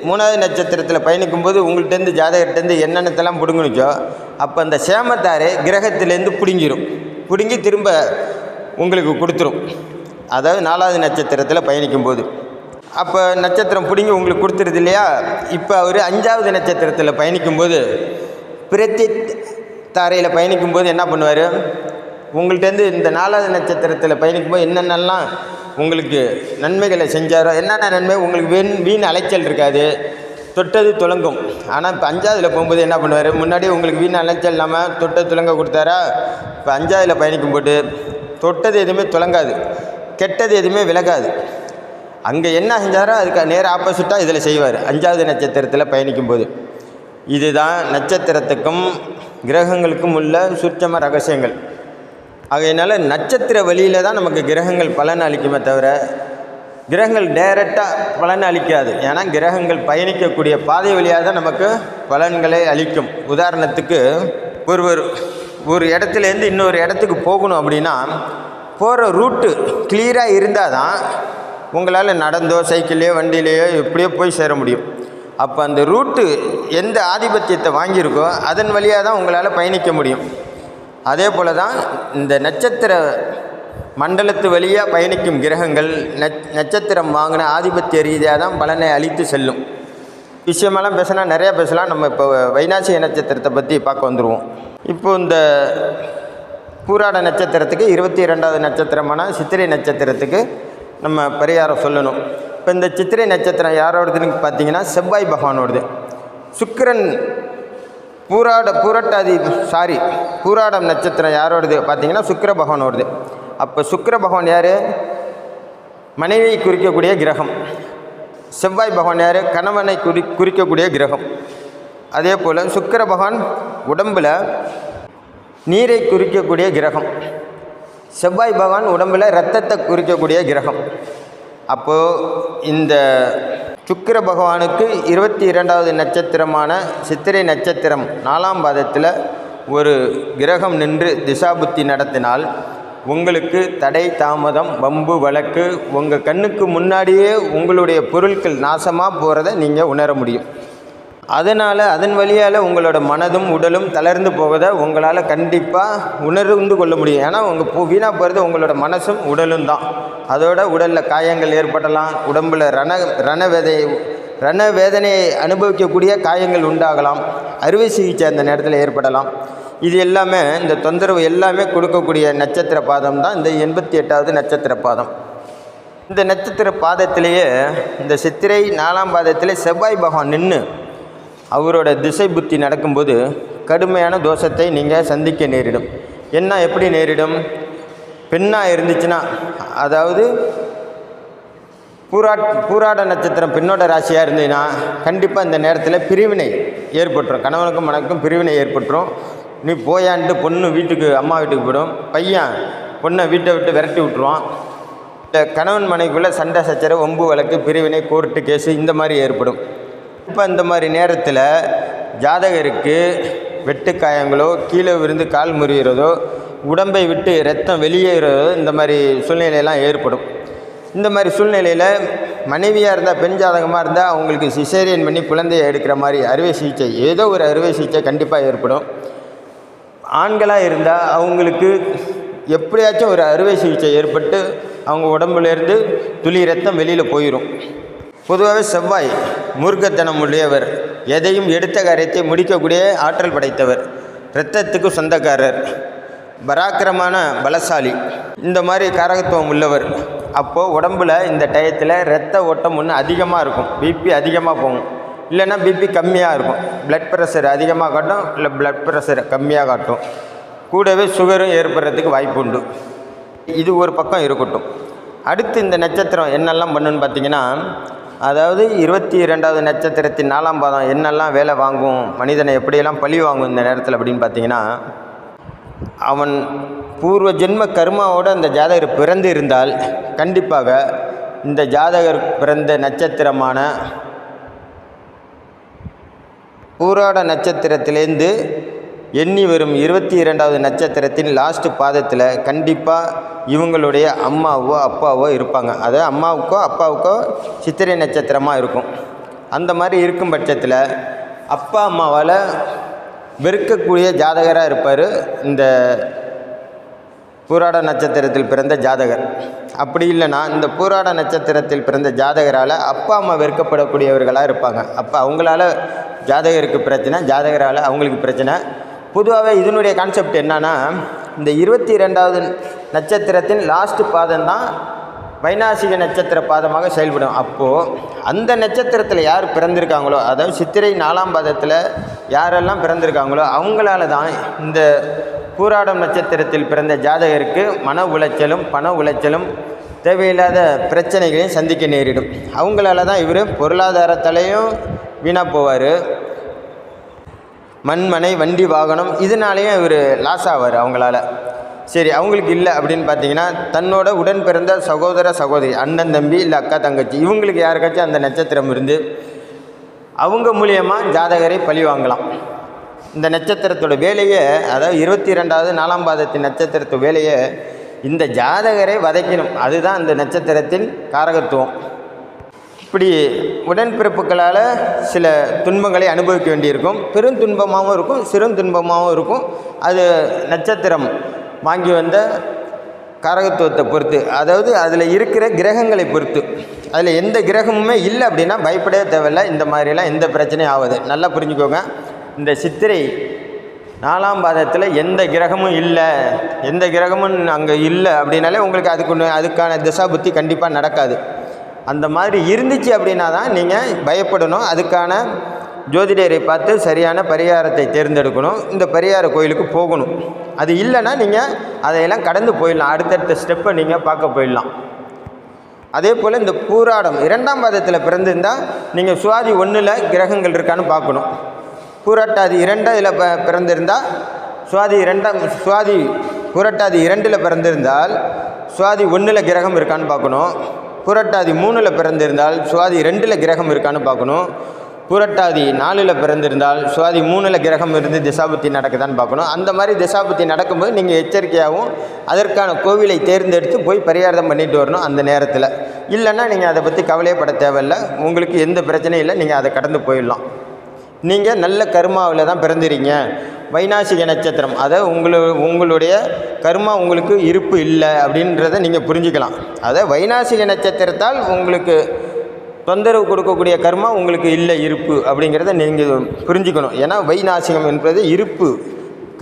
மூணாவது நட்சத்திரத்தில் பயணிக்கும்போது உங்கள்கிட்டருந்து ஜாதகர்கிட்டருந்து என்னென்னத்தெல்லாம் பிடுங்கணுச்சோ அப்போ அந்த சேமத்தாரை கிரகத்திலேருந்து பிடுங்கி திரும்ப உங்களுக்கு கொடுத்துரும். அதாவது நாலாவது நட்சத்திரத்தில் பயணிக்கும்போது அப்போ நட்சத்திரம் பிடுங்கி உங்களுக்கு கொடுத்துருது இல்லையா? இப்போ அவர் அஞ்சாவது நட்சத்திரத்தில் பயணிக்கும்போது பிரத்தித் தாரையில் பயணிக்கும்போது என்ன பண்ணுவார்? உங்கள்கிட்டருந்து இந்த நாலாவது நட்சத்திரத்தில் பயணிக்கும்போது என்னென்னலாம் உங்களுக்கு நன்மைகளை செஞ்சாரோ, என்னென்ன நன்மை உங்களுக்கு வீண் அலைச்சல் இருக்காது, தொட்டது துலங்கும். ஆனால் இப்போ அஞ்சாவதில் போகும்போது என்ன பண்ணுவார்? முன்னாடி உங்களுக்கு வீண் அலைச்சல் இல்லாமல் தொட்டது துலங்க கொடுத்தாரா? இப்போ அஞ்சாவதில் பயணிக்கும்போது தொட்டது எதுவுமே துலங்காது, கெட்டது எதுவுமே விலகாது. அங்கே என்ன செஞ்சாரோ அதுக்கு நேர ஆப்போசிட்டாக இதில் செய்வார் அஞ்சாவது நட்சத்திரத்தில் பயணிக்கும்போது. இதுதான் நட்சத்திரத்துக்கும் கிரகங்களுக்கும் உள்ள சுற்றம ரகசியங்கள். ஆகையினால நட்சத்திர வழியில் தான் நமக்கு கிரகங்கள் பலன் அளிக்குமே தவிர கிரகங்கள் டைரெக்டாக பலன் அளிக்காது. ஏன்னா கிரகங்கள் பயணிக்கக்கூடிய பாதை வழியாக தான் நமக்கு பலன்களை அளிக்கும். உதாரணத்துக்கு ஒரு இடத்துலேருந்து இன்னொரு இடத்துக்கு போகணும் அப்படின்னா போகிற ரூட்டு கிளியராக இருந்தால் தான் உங்களால் நடந்தோ சைக்கிள்லையோ வண்டியிலையோ எப்படியோ போய் சேர முடியும். அப்போ அந்த ரூட்டு எந்த ஆதிபத்தியத்தை வாங்கியிருக்கோ அதன் வழியாக தான் உங்களால் பயணிக்க முடியும். அதே போல் தான் இந்த நட்சத்திர மண்டலத்து வழியாக பயணிக்கும் கிரகங்கள் நட்சத்திரம் வாங்கின ஆதிபத்திய ரீதியாக தான் பலனை அளித்து செல்லும். விஷயமெல்லாம் பேசினா நிறையா பேசலாம். நம்ம இப்போ வைநாசிக நட்சத்திரத்தை பற்றி பார்க்க வந்துடுவோம். இப்போது இந்த பூராட நட்சத்திரத்துக்கு 22வது நட்சத்திரமான சித்திரை நட்சத்திரத்துக்கு நம்ம பரிகாரம் சொல்லணும். இப்போ இந்த சித்திரை நட்சத்திரம் யாரோடதுன்னு பார்த்தீங்கன்னா செவ்வாய் பகவானோடது. சுக்கிரன் பூராடம் நட்சத்திரம் யாரோடது பார்த்தீங்கன்னா சுக்கிர பகவானோடது. அப்போ சுக்கிர பகவான் யார்? மனைவியை குறிக்கக்கூடிய கிரகம். செவ்வாய் பகவான் யார்? கணவனை குறிக்கக்கூடிய கிரகம். அதே போல் சுக்கிர பகவான் உடம்பில் நீரை குறிக்கக்கூடிய கிரகம். செவ்வாய் பகவான் உடம்பில் இரத்தத்தை குறிக்கக்கூடிய கிரகம். அப்போது இந்த சுக்கிர பகவானுக்கு 22வது நட்சத்திரமான சித்திரை நட்சத்திரம் 4ஆம் பாதத்தில் ஒரு கிரகம் நின்று திசாபுத்தி நடத்தினால் உங்களுக்கு தடை தாமதம் வம்பு வழக்கு உங்கள் கண்ணுக்கு முன்னாடியே உங்களுடைய பொருட்கள் நாசமாக போகிறத நீங்கள் உணர முடியும். அதனால் அதன் வழியால் உங்களோட மனதும் உடலும் தளர்ந்து போவதை உங்களால் கண்டிப்பாக உணர்ந்து கொள்ள முடியும். ஏன்னா உங்கள் வீணாக போகிறது உங்களோட மனசும் உடலும் தான். அதோட உடலில் காயங்கள் ஏற்படலாம், உடம்பில் ரணவேதனையை அனுபவிக்கக்கூடிய காயங்கள் உண்டாகலாம், அறுவை சிகிச்சை அந்த நேரத்தில் ஏற்படலாம். இது எல்லாமே இந்த தொந்தரவு எல்லாமே கொடுக்கக்கூடிய நட்சத்திர பாதம் தான் இந்த 88வது நட்சத்திர பாதம். இந்த நட்சத்திர பாதத்திலேயே இந்த சித்திரை 4ஆம் பாதத்திலே செவ்வாய் பகவான் நின்று அவரோட திசை புத்தி நடக்கும்போது கடுமையான தோஷத்தை நீங்கள் சந்திக்க நேரிடும். எப்படி நேரிடும்? பெண்ணாக இருந்துச்சுன்னா, அதாவது பூராட நட்சத்திரம் பெண்ணோட ராசியாக இருந்ததுன்னா கண்டிப்பாக இந்த நேரத்தில் பிரிவினை ஏற்பட்டுரும். கணவனுக்கும் மனைவிக்கும் பிரிவினை ஏற்பட்டுரும். நீ போயான்ட்டு பொண்ணு அம்மா வீட்டுக்கு போயிடும், பையன் பொண்ணை வீட்டை விட்டு விரட்டி விட்டுருவான். இந்த கணவன் மனைவிக்குள்ளே சண்டை சச்சரவு வம்பு வழக்கு பிரிவினை கோர்ட்டு கேஸு இந்த மாதிரி ஏற்படும். இப்போ இந்த மாதிரி நேரத்தில் ஜாதகருக்கு வெட்டுக்காயங்களோ கீழே விழுந்து கால் முறிகிறதோ உடம்பை விட்டு ரத்தம் வெளியேறதோ இந்த மாதிரி சூழ்நிலையெல்லாம் ஏற்படும். இந்த மாதிரி சூழ்நிலையில் மனைவியாக இருந்தால் பெண் ஜாதகமாக இருந்தால் அவங்களுக்கு சிசேரியன் பண்ணி குழந்தையை எடுக்கிற மாதிரி அறுவை சிகிச்சை ஏதோ ஒரு அறுவை சிகிச்சை கண்டிப்பாக ஏற்படும். ஆண்களாக இருந்தால் அவங்களுக்கு எப்படியாச்சும் ஒரு அறுவை சிகிச்சை ஏற்பட்டு அவங்க உடம்புலேருந்து துளி ரத்தம் வெளியில் போயிடும். பொதுவாகவே செவ்வாய் மூர்க்கத்தனம் உடையவர், எதையும் எடுத்த காரியத்தை முடிக்கக்கூடிய ஆற்றல் படைத்தவர், இரத்தத்துக்கு சொந்தக்காரர், பராக்கிரமான பலசாலி, இந்த மாதிரி காரகத்துவம் உள்ளவர். அப்போது உடம்பில் இந்த டயத்தில் இரத்த ஓட்டம் ஒன்று அதிகமாக இருக்கும், பிபி அதிகமாக போகும். இல்லைன்னா பிபி கம்மியாக இருக்கும், ப்ளட் ப்ரெஷர் அதிகமாக காட்டும், இல்லை ப்ளட் ப்ரெஷர் கம்மியாக காட்டும், கூடவே சுகரும் ஏற்படுறதுக்கு வாய்ப்பு உண்டு. இது ஒரு பக்கம் இருக்கட்டும். அடுத்து இந்த நட்சத்திரம் என்னெல்லாம் பண்ணுன்னு பார்த்தீங்கன்னா, அதாவது 22வது நட்சத்திரத்தின் 4ஆம் பாதம் என்னெல்லாம் வேலை வாங்கும், மனிதனை எப்படியெல்லாம் பழி வாங்கும் இந்த நேரத்தில் அப்படின்னு பார்த்தீங்கன்னா, அவன் பூர்வ ஜென்ம கர்மாவோடு அந்த ஜாதகர் பிறந்து இருந்தால் கண்டிப்பாக இந்த ஜாதகர் பிறந்த நட்சத்திரமான பூராட நட்சத்திரத்திலேருந்து எண்ணி வரும் 22வது நட்சத்திரத்தின் லாஸ்ட் பாதத்தில் கண்டிப்பாக இவங்களுடைய அம்மாவோ அப்பாவோ இருப்பாங்க. அதாவது அம்மாவுக்கோ அப்பாவுக்கோ சித்திரை நட்சத்திரமாக இருக்கும். அந்த மாதிரி இருக்கும் பட்சத்தில் அப்பா அம்மாவால் வெறுக்கக்கூடிய ஜாதகராக இருப்பார் இந்த பூராட நட்சத்திரத்தில் பிறந்த ஜாதகர். அப்படி இல்லைன்னா இந்த பூராட நட்சத்திரத்தில் பிறந்த ஜாதகரால் அப்பா அம்மா வெறுக்கப்படக்கூடியவர்களாக இருப்பாங்க. அப்போ அவங்களால ஜாதகருக்கு பிரச்சனை, ஜாதகரால் அவங்களுக்கு பிரச்சனை. பொதுவாகவே இதனுடைய கான்செப்ட் என்னன்னா, இந்த 22வது நட்சத்திரத்தின் லாஸ்ட் பாதம் தான் வைநாசிக நட்சத்திர பாதமாக செயல்படும். அப்போது அந்த நட்சத்திரத்தில் யார் பிறந்திருக்காங்களோ, அதாவது சித்திரை 4ஆம் பாதத்தில் யாரெல்லாம் பிறந்திருக்காங்களோ அவங்களால தான் இந்த பூராடம் நட்சத்திரத்தில் பிறந்த ஜாதகருக்கு மன உளைச்சலும் பண உளைச்சலும் தேவையில்லாத பிரச்சனைகளையும் சந்திக்க நேரிடும். அவங்களால தான் இவர் பொருளாதாரத்திலையும் வீணாக போவார், மண்மனை வண்டி வாகனம் இதனாலேயும் இவர் லாஸ் ஆவார் அவங்களால. சரி, அவங்களுக்கு இல்லை அப்படின்னு பார்த்தீங்கன்னா, தன்னோட உடன் பிறந்த சகோதர சகோதரி, அண்ணன் தம்பி இல்லை அக்கா தங்கச்சி, இவங்களுக்கு யாருக்காச்சும் அந்த நட்சத்திரம் இருந்து அவங்க மூலியமாக ஜாதகரை பழி வாங்கலாம். இந்த நட்சத்திரத்தோட வேலையை, அதாவது 22வது 4ஆம் பாதத்தின் நட்சத்திரத்து வேலையை இந்த ஜாதகரை வதைக்கணும். அதுதான் அந்த நட்சத்திரத்தின் காரகத்துவம். இப்படி உடன்பிறப்புகளால் சில துன்பங்களை அனுபவிக்க வேண்டியிருக்கும். பெரும் துன்பமாகவும் இருக்கும், சிறு துன்பமாகவும் இருக்கும். அது நட்சத்திரம் வாங்கி வந்த காரகத்துவத்தை பொறுத்து, அதாவது அதில் இருக்கிற கிரகங்களை பொறுத்து. அதில் எந்த கிரகமுமே இல்லை அப்படின்னா பயப்படவே தேவையில்லை. இந்த மாதிரிலாம் எந்த பிரச்சனையும் ஆகுது. நல்லா புரிஞ்சுக்கோங்க. இந்த சித்திரை 4ஆம் பாதத்தில் எந்த கிரகமும் இல்லை, எந்த கிரகமும் அங்கே இல்லை அப்படின்னாலே உங்களுக்கு அதுக்கான திசா புத்தி கண்டிப்பாக நடக்காது. அந்த மாதிரி இருந்துச்சு அப்படின்னா தான் நீங்கள் பயப்படணும். அதுக்கான ஜோதிடரை பார்த்து சரியான பரிகாரத்தை தேர்ந்தெடுக்கணும். இந்த பரிகார கோயிலுக்கு போகணும். அது இல்லைன்னா நீங்கள் அதையெல்லாம் கடந்து போயிடலாம், அடுத்தடுத்த ஸ்டெப்பை நீங்கள் பார்க்க போயிடலாம். அதே போல் இந்த பூராடம் 2ஆம் பாதத்தில் பிறந்திருந்தால் நீங்கள் சுவாதி 1ல் கிரகங்கள் இருக்கான்னு பார்க்கணும். பூரட்டாதி 2ல் பிறந்திருந்தால் சுவாதி பூரட்டாதி 2ல் பிறந்திருந்தால் சுவாதி 1ல் கிரகம் இருக்கான்னு பார்க்கணும். பூரட்டாதி 3ல் பிறந்திருந்தால் சுவாதி 2ல் கிரகம் இருக்கான்னு பார்க்கணும். பூரட்டாதி 4ல் பிறந்திருந்தால் சுவாதி 3ல் கிரகம் இருந்து திசாபுத்தி நடக்குதான்னு பார்க்கணும். அந்த மாதிரி திசாபுத்தி நடக்கும்போது நீங்கள் எச்சரிக்கையாகவும் அதற்கான கோவிலை தேர்ந்தெடுத்து போய் பரிகாரம் பண்ணிட்டு வரணும் அந்த நேரத்தில். இல்லைன்னா நீங்கள் அதை பற்றி கவலையப்பட தேவையில்லை, உங்களுக்கு எந்த பிரச்சனையும் இல்லை, நீங்கள் அதை கடந்து போயிடலாம். நீங்கள் நல்ல கர்மாவில் தான் பிறந்துறீங்க. வைநாசிக நட்சத்திரம், அதாவது உங்களுடைய கர்மா உங்களுக்கு இருப்பு இல்லை அப்படின்றத நீங்கள் புரிஞ்சுக்கலாம். அதாவது வைநாசிக நட்சத்திரத்தால் உங்களுக்கு தொந்தரவு கொடுக்கக்கூடிய கர்மா உங்களுக்கு இல்லை, இருப்பு அப்படிங்கிறத நீங்கள் புரிஞ்சுக்கணும். ஏன்னா வைநாசிகம் என்பது இருப்பு,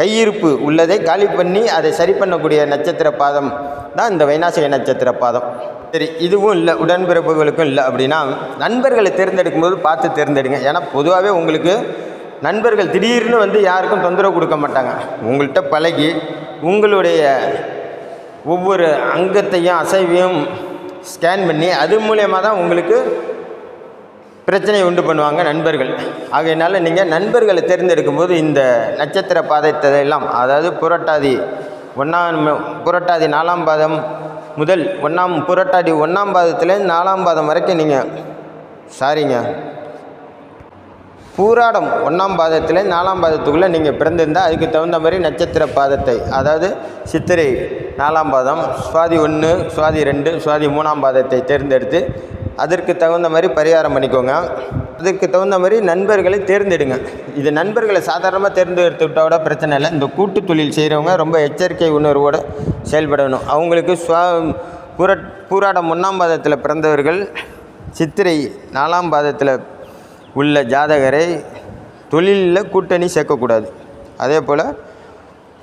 கையிருப்பு உள்ளதை காலி பண்ணி அதை சரி பண்ணக்கூடிய நட்சத்திர பாதம் தான் இந்த வைநாசிக நட்சத்திர பாதம். சரி, இதுவும் இல்லை, உடன்பிறப்புகளுக்கும் இல்லை அப்படின்னா நண்பர்களை தேர்ந்தெடுக்கும் போது பார்த்து தேர்ந்தெடுங்க. ஏன்னா பொதுவாகவே உங்களுக்கு நண்பர்கள் திடீர்னு வந்து யாருக்கும் தொந்தரவு கொடுக்க மாட்டாங்க. உங்கள்கிட்ட பழகி உங்களுடைய ஒவ்வொரு அங்கத்தையும் அசைவையும் ஸ்கேன் பண்ணி அது மூலயமா தான் உங்களுக்கு பிரச்சனையை உண்டு பண்ணுவாங்க நண்பர்கள். ஆகையினால நீங்கள் நண்பர்களை தேர்ந்தெடுக்கும் போது இந்த நட்சத்திர பாதத்தை எல்லாம், அதாவது புரட்டாதி 4ஆம் பாதம் முதல் புரட்டாதி 1ஆம் பாதத்துலேருந்து 4ஆம் பாதம் வரைக்கும் நீங்கள் பூராடம் 1ஆம் பாதத்துலேருந்து 4ஆம் பாதத்துக்குள்ளே நீங்கள் பிறந்திருந்தால் அதுக்கு தகுந்த மாதிரி நட்சத்திர பாதத்தை, அதாவது சித்திரை 4ஆம் பாதம், சுவாதி 1, சுவாதி 2, சுவாதி 3ஆம் பாதத்தை தேர்ந்தெடுத்து அதற்கு தகுந்த மாதிரி பரிகாரம் பண்ணிக்கோங்க. அதுக்கு தகுந்த மாதிரி நண்பர்களை தேர்ந்தெடுங்க. இது நண்பர்களை சாதாரணமாக தேர்ந்தெடுத்துவிட்டோட பிரச்சனை இல்லை. இந்த கூட்டு தொழில் செய்கிறவங்க ரொம்ப எச்சரிக்கை உணர்வோடு செயல்படணும். அவங்களுக்கு பூராடம் 1ஆம் பாதத்தில் பிறந்தவர்கள் சித்திரை 4ஆம் பாதத்தில் உள்ள ஜாதகரை தொழிலில் கூட்டணி சேர்க்கக்கூடாது. அதே போல்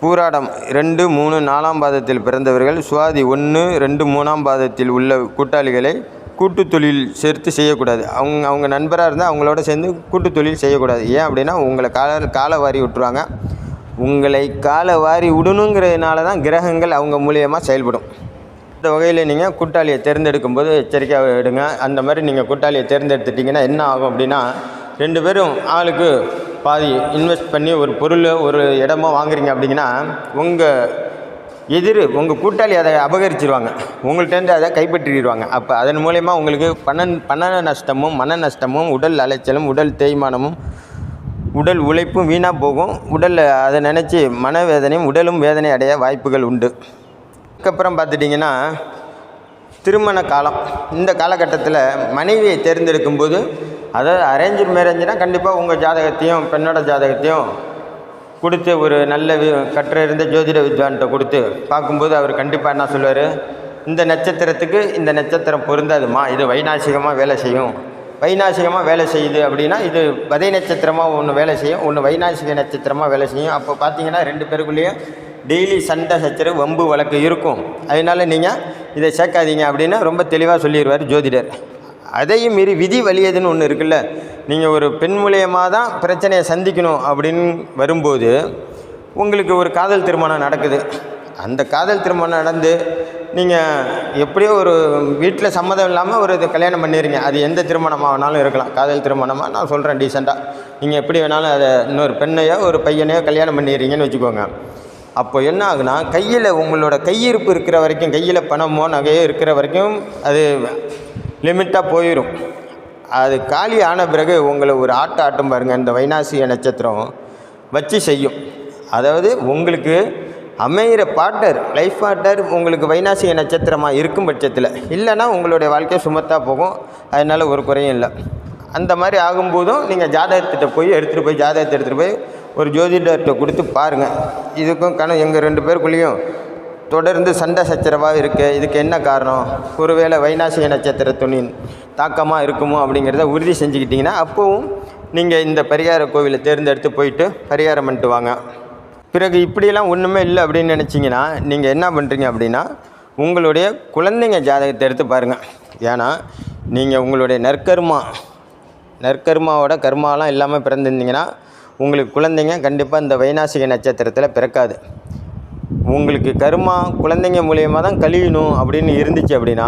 பூராடம் 2, 3, 4ஆம் பாதத்தில் பிறந்தவர்கள் சுவாதி 1, 2, 3ஆம் பாதத்தில் உள்ள கூட்டாளிகளை கூட்டு தொழில் சேர்த்து செய்யக்கூடாது. அவங்க நண்பராக இருந்தால் அவங்களோட சேர்ந்து கூட்டு தொழில் செய்யக்கூடாது. ஏன் அப்படின்னா உங்களை காலை வாரி விட்டுருவாங்க. உங்களை காலை வாரி விடணுங்கிறதுனால தான் கிரகங்கள் அவங்க மூலியமாக செயல்படும். இந்த வகையில் நீங்கள் கூட்டாளியை தேர்ந்தெடுக்கும் போது எச்சரிக்கையாக எடுங்க. அந்த மாதிரி நீங்கள் கூட்டாளியை தேர்ந்தெடுத்துட்டிங்கன்னா என்ன ஆகும் அப்படின்னா, 2 பேரும் ஆளுக்கு பாதி இன்வெஸ்ட் பண்ணி ஒரு பொருள் ஒரு இடமோ வாங்குறீங்க அப்படிங்கன்னா, உங்கள் கூட்டாளி அதை அபகரிச்சிருவாங்க, உங்கள்கிட்டருந்து அதை கைப்பற்றிடுவாங்க. அப்போ அதன் மூலயமா உங்களுக்கு பண நஷ்டமும் மன நஷ்டமும் உடல் அலைச்சலும் உடல் தேய்மானமும் உடல் உழைப்பும் வீணாக போகும். அதை நினச்சி மனவேதனையும் உடலும் வேதனை அடைய வாய்ப்புகள் உண்டு. அதுக்கப்புறம் பார்த்துட்டிங்கன்னா திருமண காலம். இந்த காலகட்டத்தில் மனைவியை தேர்ந்தெடுக்கும்போது, அதாவது அரேஞ்சு மேரேஞ்சுனால் கண்டிப்பாக உங்கள் ஜாதகத்தையும் பெண்ணோட ஜாதகத்தையும் கொடுத்து ஒரு நல்ல கற்றிருந்த ஜோதிட வித்வான்கிட்ட கொடுத்து பார்க்கும்போது அவர் கண்டிப்பாக என்ன சொல்லுவார், இந்த நட்சத்திரத்துக்கு இந்த நட்சத்திரம் பொருந்தாதுமா, இது வைநாசிகமாக வேலை செய்யும். வைநாசிகமாக வேலை செய்யுது அப்படின்னா இது வதை நட்சத்திரமாக ஒன்று வேலை செய்யும், ஒன்று வைநாசிக நட்சத்திரமாக வேலை செய்யும். அப்போ பார்த்தீங்கன்னா 2 பேருக்குள்ளேயும் டெய்லி சண்டை சச்சரவு வம்பு வழக்கு இருக்கும். அதனால் நீங்கள் இதை சேர்க்காதீங்க அப்படின்னு ரொம்ப தெளிவாக சொல்லிடுவார் ஜோதிடர். அதையும் மீறி விதி வலியதுன்னு ஒன்று இருக்குல்ல, நீங்கள் ஒரு பெண் மூலியமாக தான் பிரச்சனையை சந்திக்கணும் அப்படின்னு வரும்போது உங்களுக்கு ஒரு காதல் திருமணம் நடக்குது. அந்த காதல் திருமணம் நடந்து நீங்கள் எப்படியோ ஒரு வீட்டில் சம்மதம் இல்லாமல் ஒரு கல்யாணம் பண்ணிடுறீங்க. அது எந்த திருமணமாக வேணாலும் இருக்கலாம். காதல் திருமணமாக நான் சொல்கிறேன் டீசெண்டாக, நீங்கள் எப்படி வேணாலும் அதை இன்னொரு பெண்ணையோ ஒரு பையனையோ கல்யாணம் பண்ணிடுறீங்கன்னு வச்சுக்கோங்க. அப்போ என்ன ஆகுனா, கையில் உங்களோட கையிருப்பு இருக்கிற வரைக்கும், கையில் பணமோ நகையோ இருக்கிற வரைக்கும் அது லிமிட்டாக போயிடும். அது காலி ஆன பிறகு உங்களை ஒரு ஆட்டம் பாருங்கள், இந்த வைநாசிக நட்சத்திரம் வச்சு செய்யும். அதாவது உங்களுக்கு அமைகிற பார்ட்னர், லைஃப் பார்ட்னர் உங்களுக்கு வைநாசிக நட்சத்திரமாக இருக்கும் பட்சத்தில், இல்லைன்னா உங்களுடைய வாழ்க்கை சுமத்தாக போகும். அதனால் ஒரு குறையும் இல்லை. அந்த மாதிரி ஆகும்போதும் நீங்கள் ஜாதகத்திட்ட போய் ஜாதகத்தை எடுத்துகிட்டு போய் ஒரு ஜோதிடர்கிட்ட கொடுத்து பாருங்கள். இதுக்கும் எங்கள் 2 பேருக்குள்ளேயும் தொடர்ந்து சண்டை சச்சரவாக இருக்குது, இதுக்கு என்ன காரணம், ஒருவேளை வைநாசிக நட்சத்திரத்தின் தாக்கமாக இருக்குமோ அப்படிங்கிறத உறுதி செஞ்சுக்கிட்டிங்கன்னா அப்போவும் நீங்கள் இந்த பரிகார கோவிலை தேர்ந்தெடுத்து போயிட்டு பரிகாரம் பண்ணிட்டு வாங்க. பிறகு இப்படியெல்லாம் ஒன்றுமே இல்லை அப்படின்னு நினச்சிங்கன்னா நீங்கள் என்ன பண்ணுறீங்க அப்படின்னா, உங்களுடைய குழந்தைங்க ஜாதகத்தை எடுத்து பாருங்கள். ஏன்னா நீங்கள் உங்களுடைய நற்கர்மாவோட கர்மாலாம் இல்லாமல் பிறந்திருந்தீங்கன்னா உங்களுக்கு குழந்தைங்க கண்டிப்பாக இந்த வைநாசிக நட்சத்திரத்தில் பிறக்காது. உங்களுக்கு குழந்தைங்க மூலியமாக தான் கழியணும் அப்படின்னு இருந்துச்சு அப்படின்னா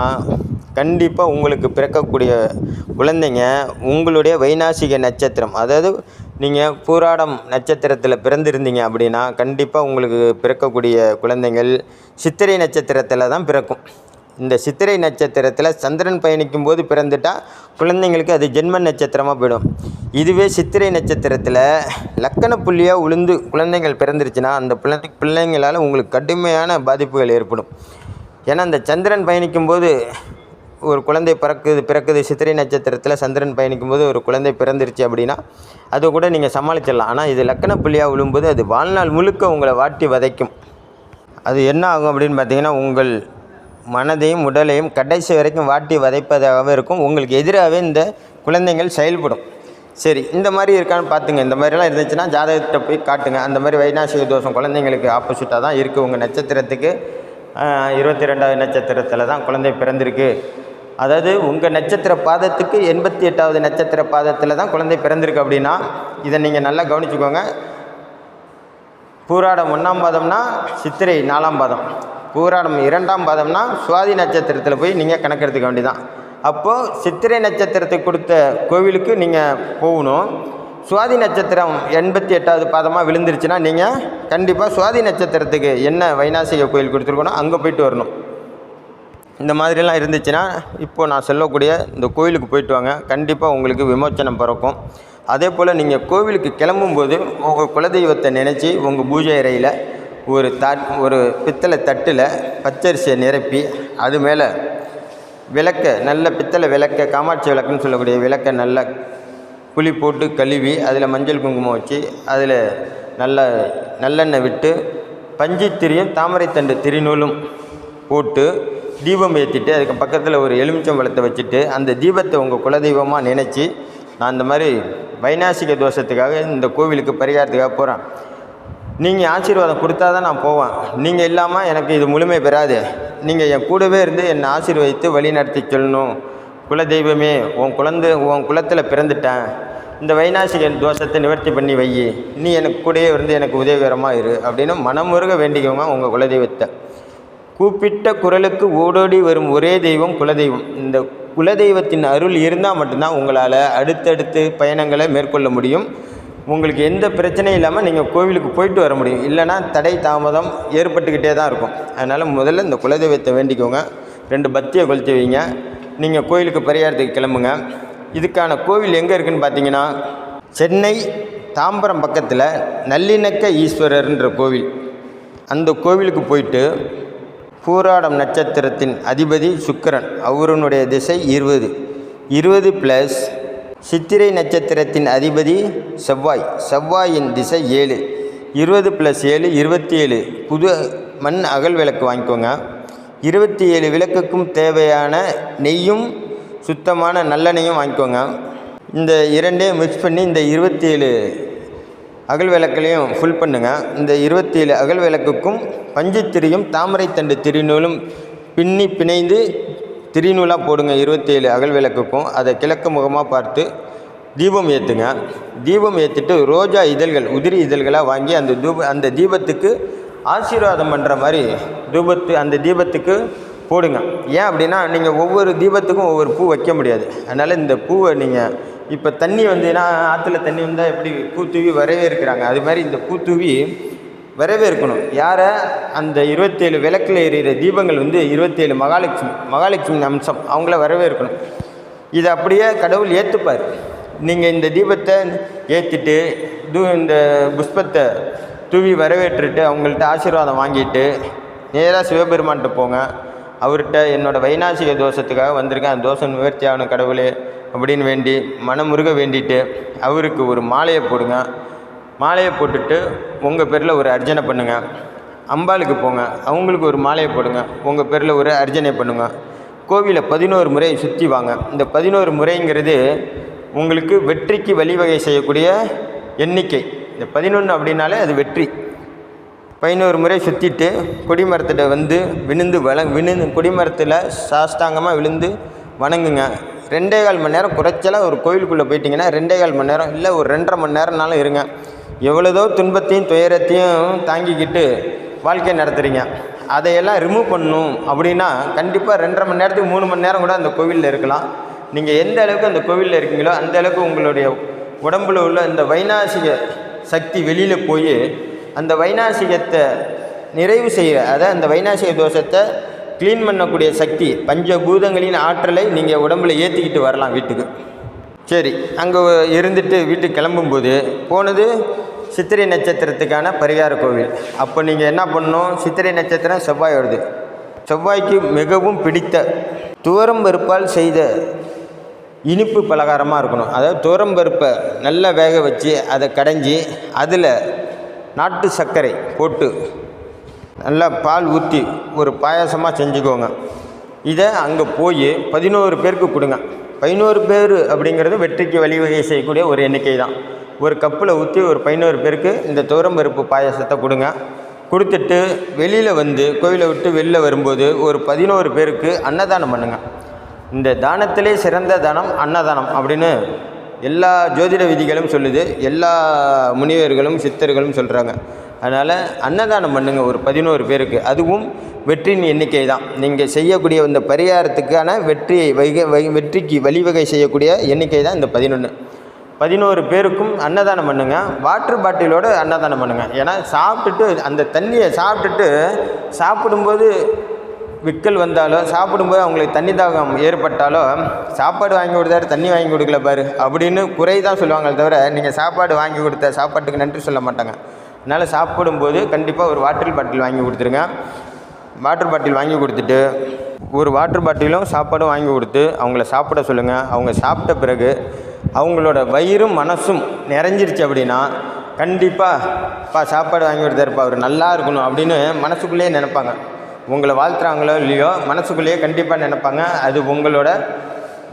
கண்டிப்பாக உங்களுக்கு பிறக்கக்கூடிய குழந்தைங்க உங்களுடைய வைநாசிக நட்சத்திரம், அதாவது நீங்கள் பூராடம் நட்சத்திரத்தில் பிறந்திருந்தீங்க அப்படின்னா கண்டிப்பாக உங்களுக்கு பிறக்கக்கூடிய குழந்தைகள் சித்திரை நட்சத்திரத்தில் தான் பிறக்கும். இந்த சித்திரை நட்சத்திரத்தில் சந்திரன் பயணிக்கும் போது பிறந்துட்டால் குழந்தைங்களுக்கு அது ஜென்ம நட்சத்திரமாக போயிடும். இதுவே சித்திரை நட்சத்திரத்தில் லக்கண புள்ளியாக உளுந்து குழந்தைகள் பிறந்துருச்சுன்னா அந்த பிள்ளைங்களால் உங்களுக்கு கடுமையான பாதிப்புகள் ஏற்படும். ஏன்னா அந்த சந்திரன் பயணிக்கும் போது ஒரு குழந்தை பிறக்குது சித்திரை நட்சத்திரத்தில் சந்திரன் பயணிக்கும் போது ஒரு குழந்தை பிறந்துருச்சு அப்படின்னா அதை கூட நீங்கள் சமாளிச்சிடலாம். ஆனால் இது லக்கண புள்ளியாக விழும்போது அது வாழ்நாள் முழுக்க உங்களை வாட்டி வதைக்கும். அது என்ன ஆகும் அப்படின்னு பார்த்தீங்கன்னா, உங்கள் மனதையும் உடலையும் கடைசி வரைக்கும் வாட்டி வதைப்பதாகவே இருக்கும். உங்களுக்கு எதிராகவே இந்த குழந்தைகள் செயல்படும். சரி, இந்த மாதிரி இருக்கான்னு பார்த்துங்க. இந்த மாதிரிலாம் இருந்துச்சுன்னா ஜாதகத்தை போய் காட்டுங்க. அந்த மாதிரி வைநாசிக தோஷம் குழந்தைங்களுக்கு ஆப்போசிட்டாக தான் இருக்குது. உங்கள் நட்சத்திரத்துக்கு 22வது நட்சத்திரத்தில் தான் குழந்தை பிறந்திருக்கு. அதாவது உங்கள் நட்சத்திர பாதத்துக்கு 88வது நட்சத்திர பாதத்தில் தான் குழந்தை பிறந்திருக்கு அப்படின்னா இதை நீங்கள் நல்லா கவனிச்சுக்கோங்க. பூராடம் 1ஆம் பாதம்னா சித்திரை 4ஆம் பாதம், பூராடம் 2ஆம் பாதம்னா சுவாதி நட்சத்திரத்தில் போய் நீங்கள் கணக்கெடுத்துக்க வேண்டியதான். அப்போது சித்திரை நட்சத்திரத்தை கொடுத்த கோவிலுக்கு நீங்கள் போகணும். சுவாதி நட்சத்திரம் 88வது பாதமாக விழுந்துருச்சுன்னா நீங்கள் கண்டிப்பாக சுவாதி நட்சத்திரத்துக்கு என்ன வைநாசிக கோயில் கொடுத்துருக்கணும் அங்கே போய்ட்டு வரணும். இந்த மாதிரிலாம் இருந்துச்சுன்னா இப்போது நான் சொல்லக்கூடிய இந்த கோவிலுக்கு போய்ட்டு வாங்க, கண்டிப்பாக உங்களுக்கு விமோச்சனம் பிறக்கும். அதே போல் நீங்கள் கோவிலுக்கு கிளம்பும்போது உங்கள் குலதெய்வத்தை நினச்சி உங்கள் பூஜை அறையில் ஒரு பித்தளை தட்டில் பச்சரிசியை நிரப்பி அது மேலே நல்ல பித்தளை விளக்க, காமாட்சி விளக்குன்னு சொல்லக்கூடிய விளக்கை நல்லா புளி போட்டு கழுவி அதில் மஞ்சள் குங்குமம் வச்சு அதில் நல்லெண்ணெய் விட்டு பஞ்சித்திரியும் தாமரைத்தண்டு திரிநூலும் போட்டு தீபம் ஏற்றிட்டு அதுக்கு பக்கத்தில் ஒரு எலுமிச்சம்பழத்தை வச்சுட்டு அந்த தீபத்தை உங்கள் குலதெய்வமாக நினச்சி, நான் இந்த மாதிரி வைநாசிக தோஷத்துக்காக இந்த கோவிலுக்கு பரிகாரத்துக்காக போகிறேன், நீங்கள் ஆசீர்வாதம் கொடுத்தா தான் நான் போவேன், நீங்கள் இல்லாமல் எனக்கு இது முழுமை பெறாது, நீங்கள் என் கூடவே இருந்து என்னை ஆசீர்வதித்து வழி நடத்தி சொல்லணும், குலதெய்வமே உன் குலத்தில் பிறந்துட்டேன், இந்த வைநாசிகன் தோஷத்தை நிவர்த்தி பண்ணி வை, நீ எனக்கு கூடயே இருந்து எனக்கு உதவிகரமாக இரு அப்படின்னு மனமுருக வேண்டிக்கோங்க உங்கள் குலதெய்வத்தை. கூப்பிட்ட குரலுக்கு ஓடோடி வரும் ஒரே தெய்வம் குலதெய்வம். இந்த குலதெய்வத்தின் அருள் இருந்தால் மட்டும்தான் உங்களால் அடுத்தடுத்து பயணங்களை மேற்கொள்ள முடியும். உங்களுக்கு எந்த பிரச்சனையும் இல்லாமல் நீங்கள் கோவிலுக்கு போயிட்டு வர முடியும். இல்லைனா தடை தாமதம் ஏற்பட்டுக்கிட்டே தான் இருக்கும். அதனால் முதல்ல இந்த குலதெய்வத்தை வேண்டிக்கோங்க, 2 பத்தியை கொளுத்தி வைங்க. நீங்கள் கோவிலுக்கு பரிகாரத்துக்கு கிளம்புங்க. இதுக்கான கோவில் எங்கே இருக்குதுன்னு பார்த்தீங்கன்னா, சென்னை தாம்பரம் பக்கத்தில் நல்லிணக்க ஈஸ்வரர்ன்ற கோவில். அந்த கோவிலுக்கு போயிட்டு பூராடம் நட்சத்திரத்தின் அதிபதி சுக்கிரன், அவருடைய திசை 20 + சித்திரை நட்சத்திரத்தின் அதிபதி செவ்வாய், செவ்வாயின் திசை 7, 20 + 7 27 புது மண் அகல் விளக்கு வாங்கிக்கோங்க. 27 விளக்குக்கும் தேவையான நெய்யும் சுத்தமான நல்லெண்ணெயும் வாங்கிக்கோங்க. இந்த 2ஐயும் மிக்ஸ் பண்ணி இந்த 27 அகல் விளக்குலையும் ஃபுல் பண்ணுங்கள். இந்த 27 அகல் விளக்குக்கும் பஞ்சுத்திரியும் தாமரைத்தண்டு திரிநூலும் பிணைந்து திரிநூலாக போடுங்க. 27 அகல் விளக்குக்கும் அதை கிழக்கு முகமாக பார்த்து தீபம் ஏற்றுங்க. தீபம் ஏற்றிட்டு ரோஜா இதழ்கள், உதிரி இதழ்களாக வாங்கி அந்த தீபத்துக்கு ஆசீர்வாதம் பண்ணுற மாதிரி அந்த தீபத்துக்கு போடுங்க. ஏன் அப்படின்னா, நீங்கள் ஒவ்வொரு தீபத்துக்கும் ஒவ்வொரு பூ வைக்க முடியாது. அதனால் இந்த பூவை நீங்கள் இப்போ தண்ணி வந்ததுன்னா, ஆற்றுல தண்ணி வந்தால் எப்படி பூ தூவி வரவேற்கிறாங்க, அது மாதிரி இந்த பூ தூவி வரவேற்கணும். யாரை? அந்த 27 விளக்கில் எரிகிற தீபங்கள் 27 மகாலட்சுமி அம்சம், அவங்கள வரவேற்கணும். இதை அப்படியே கடவுள் ஏற்றுப்பார். நீங்கள் இந்த தீபத்தை ஏற்றிட்டு இந்த புஷ்பத்தை தூவி வரவேற்றுட்டு அவங்கள்ட்ட ஆசீர்வாதம் வாங்கிட்டு நேராக சிவபெருமான்கிட்ட போங்க. அவர்கிட்ட என்னோடய வைநாசிக தோஷத்துக்காக வந்திருக்கேன், அந்த தோஷம் நிவர்த்தி ஆகணும் கடவுளே அப்படின்னு வேண்டி மனமுருக வேண்டிட்டு அவருக்கு ஒரு மாலையை போடுங்க. மாலையை போட்டுட்டு உங்கள் பேரில் ஒரு அர்ச்சனை பண்ணுங்கள். அம்பாளுக்கு போங்க, அவங்களுக்கு ஒரு மாலையை போடுங்க, உங்கள் பேரில் ஒரு அர்ச்சனை பண்ணுங்க. கோவிலை 11 முறை சுற்றி வாங்க. இந்த 11 முறைங்கிறது உங்களுக்கு வெற்றிக்கு வழிவகை செய்யக்கூடிய எண்ணிக்கை. இந்த 11 அப்படின்னாலே அது வெற்றி. 11 முறை சுற்றிட்டு கொடிமரத்தில் விழுந்து கொடிமரத்தில் சாஷ்டாங்கமாக விழுந்து வணங்குங்க. 2.25 மணி நேரம் குறைச்சலாக ஒரு கோவிலுக்குள்ளே போயிட்டிங்கன்னா 2.25 மணி நேரம் இல்லை ஒரு 2.5 மணி நேரம்னாலும் இருங்க. எவ்வளோதோ துன்பத்தையும் துயரத்தையும் தாங்கிக்கிட்டு வாழ்க்கை நடத்துகிறீங்க, அதையெல்லாம் ரிமூவ் பண்ணணும் அப்படின்னா கண்டிப்பாக 2.5 மணி நேரத்துக்கு 3 மணி நேரம் கூட அந்த கோவிலில் இருக்கலாம். நீங்கள் எந்த அளவுக்கு அந்த கோவிலில் இருக்கீங்களோ அந்த அளவுக்கு உங்களுடைய உடம்பில் உள்ள இந்த வைநாசிக சக்தி வெளியில் போய் அந்த வைநாசிகத்தை நிறைவு செய்கிற, அதாவது அந்த வைநாசிக தோஷத்தை க்ளீன் பண்ணக்கூடிய சக்தி, பஞ்சபூதங்களின் ஆற்றலை நீங்கள் உடம்பில் ஏற்றிக்கிட்டு வரலாம் வீட்டுக்கு. சரி, அங்கே இருந்துட்டு வீட்டுக்கு கிளம்பும்போது போனது சித்திரை நட்சத்திரத்துக்கான பரிகார கோவில். அப்போ நீங்கள் என்ன பண்ணணும்? சித்திரை நட்சத்திரம் செவ்வாய் வருது. செவ்வாய்க்கு மிகவும் பிடித்த துவரம் பருப்பால் செய்த இனிப்பு பலகாரமாக இருக்கணும். அதாவது துவரம் பருப்பை நல்லா வேக வச்சு அதை கடைஞ்சி அதில் நாட்டு சர்க்கரை போட்டு நல்லா பால் ஊற்றி ஒரு பாயாசமாக செஞ்சுக்கோங்க. இதை அங்கே போய் 11 பேருக்கு கொடுங்க. 11 பேர் அப்படிங்கிறது வெற்றிக்கு வழிவகை செய்யக்கூடிய ஒரு எண்ணிக்கை தான். ஒரு கப்பில் ஊற்றி ஒரு 11 பேருக்கு இந்த துவரம்பருப்பு பாயாசத்தை கொடுங்க. கொடுத்துட்டு வெளியில் கோவிலை விட்டு வெளியில் வரும்போது ஒரு 11 பேருக்கு அன்னதானம் பண்ணுங்கள். இந்த தானத்திலே சிறந்த தானம் அன்னதானம் அப்படின்னு எல்லா ஜோதிட விதிகளும் சொல்லுது, எல்லா முனிவர்களும் சித்தர்களும் சொல்கிறாங்க. அதனால் அன்னதானம் பண்ணுங்கள் ஒரு 11 பேருக்கு. அதுவும் வெற்றியின் எண்ணிக்கை தான். நீங்கள் செய்யக்கூடிய இந்த பரிகாரத்துக்கான வெற்றிக்கு வழிவகை செய்யக்கூடிய எண்ணிக்கை தான் இந்த 11 பேருக்கும் அன்னதானம் பண்ணுங்கள். வாட்டர் பாட்டிலோடு அன்னதானம் பண்ணுங்கள். ஏன்னா சாப்பிட்டுட்டு அந்த தண்ணியை சாப்பிடும்போது விக்கல் வந்தாலோ சாப்பிடும்போது அவங்களுக்கு தண்ணி தாகம் ஏற்பட்டாலோ சாப்பாடு வாங்கி கொடுத்தாரு தண்ணி வாங்கி கொடுக்கல பாரு அப்படின்னு குறை தான் சொல்லுவாங்களே தவிர நீங்கள் சாப்பாடு வாங்கி கொடுத்த சாப்பாட்டுக்கு நன்றி சொல்ல மாட்டாங்க. அதனால் சாப்பிடும்போது கண்டிப்பாக ஒரு வாட்டர் பாட்டில் வாங்கி கொடுத்துருங்க. வாட்டர் பாட்டில் வாங்கி கொடுத்துட்டு ஒரு வாட்டர் பாட்டிலும் சாப்பாடும் வாங்கி கொடுத்து அவங்கள சாப்பிட சொல்லுங்கள். அவங்க சாப்பிட்ட பிறகு அவங்களோட வயிறும் மனசும் நிறைஞ்சிருச்சு அப்படின்னா கண்டிப்பாக சாப்பாடு வாங்கி கொடுத்தாருப்பா அவர் நல்லா இருக்கணும் அப்படின்னு மனசுக்குள்ளேயே நினைப்பாங்க. உங்களை வாழ்த்துறாங்களோ இல்லையோ மனசுக்குள்ளேயே கண்டிப்பாக நினைப்பாங்க. அது உங்களோட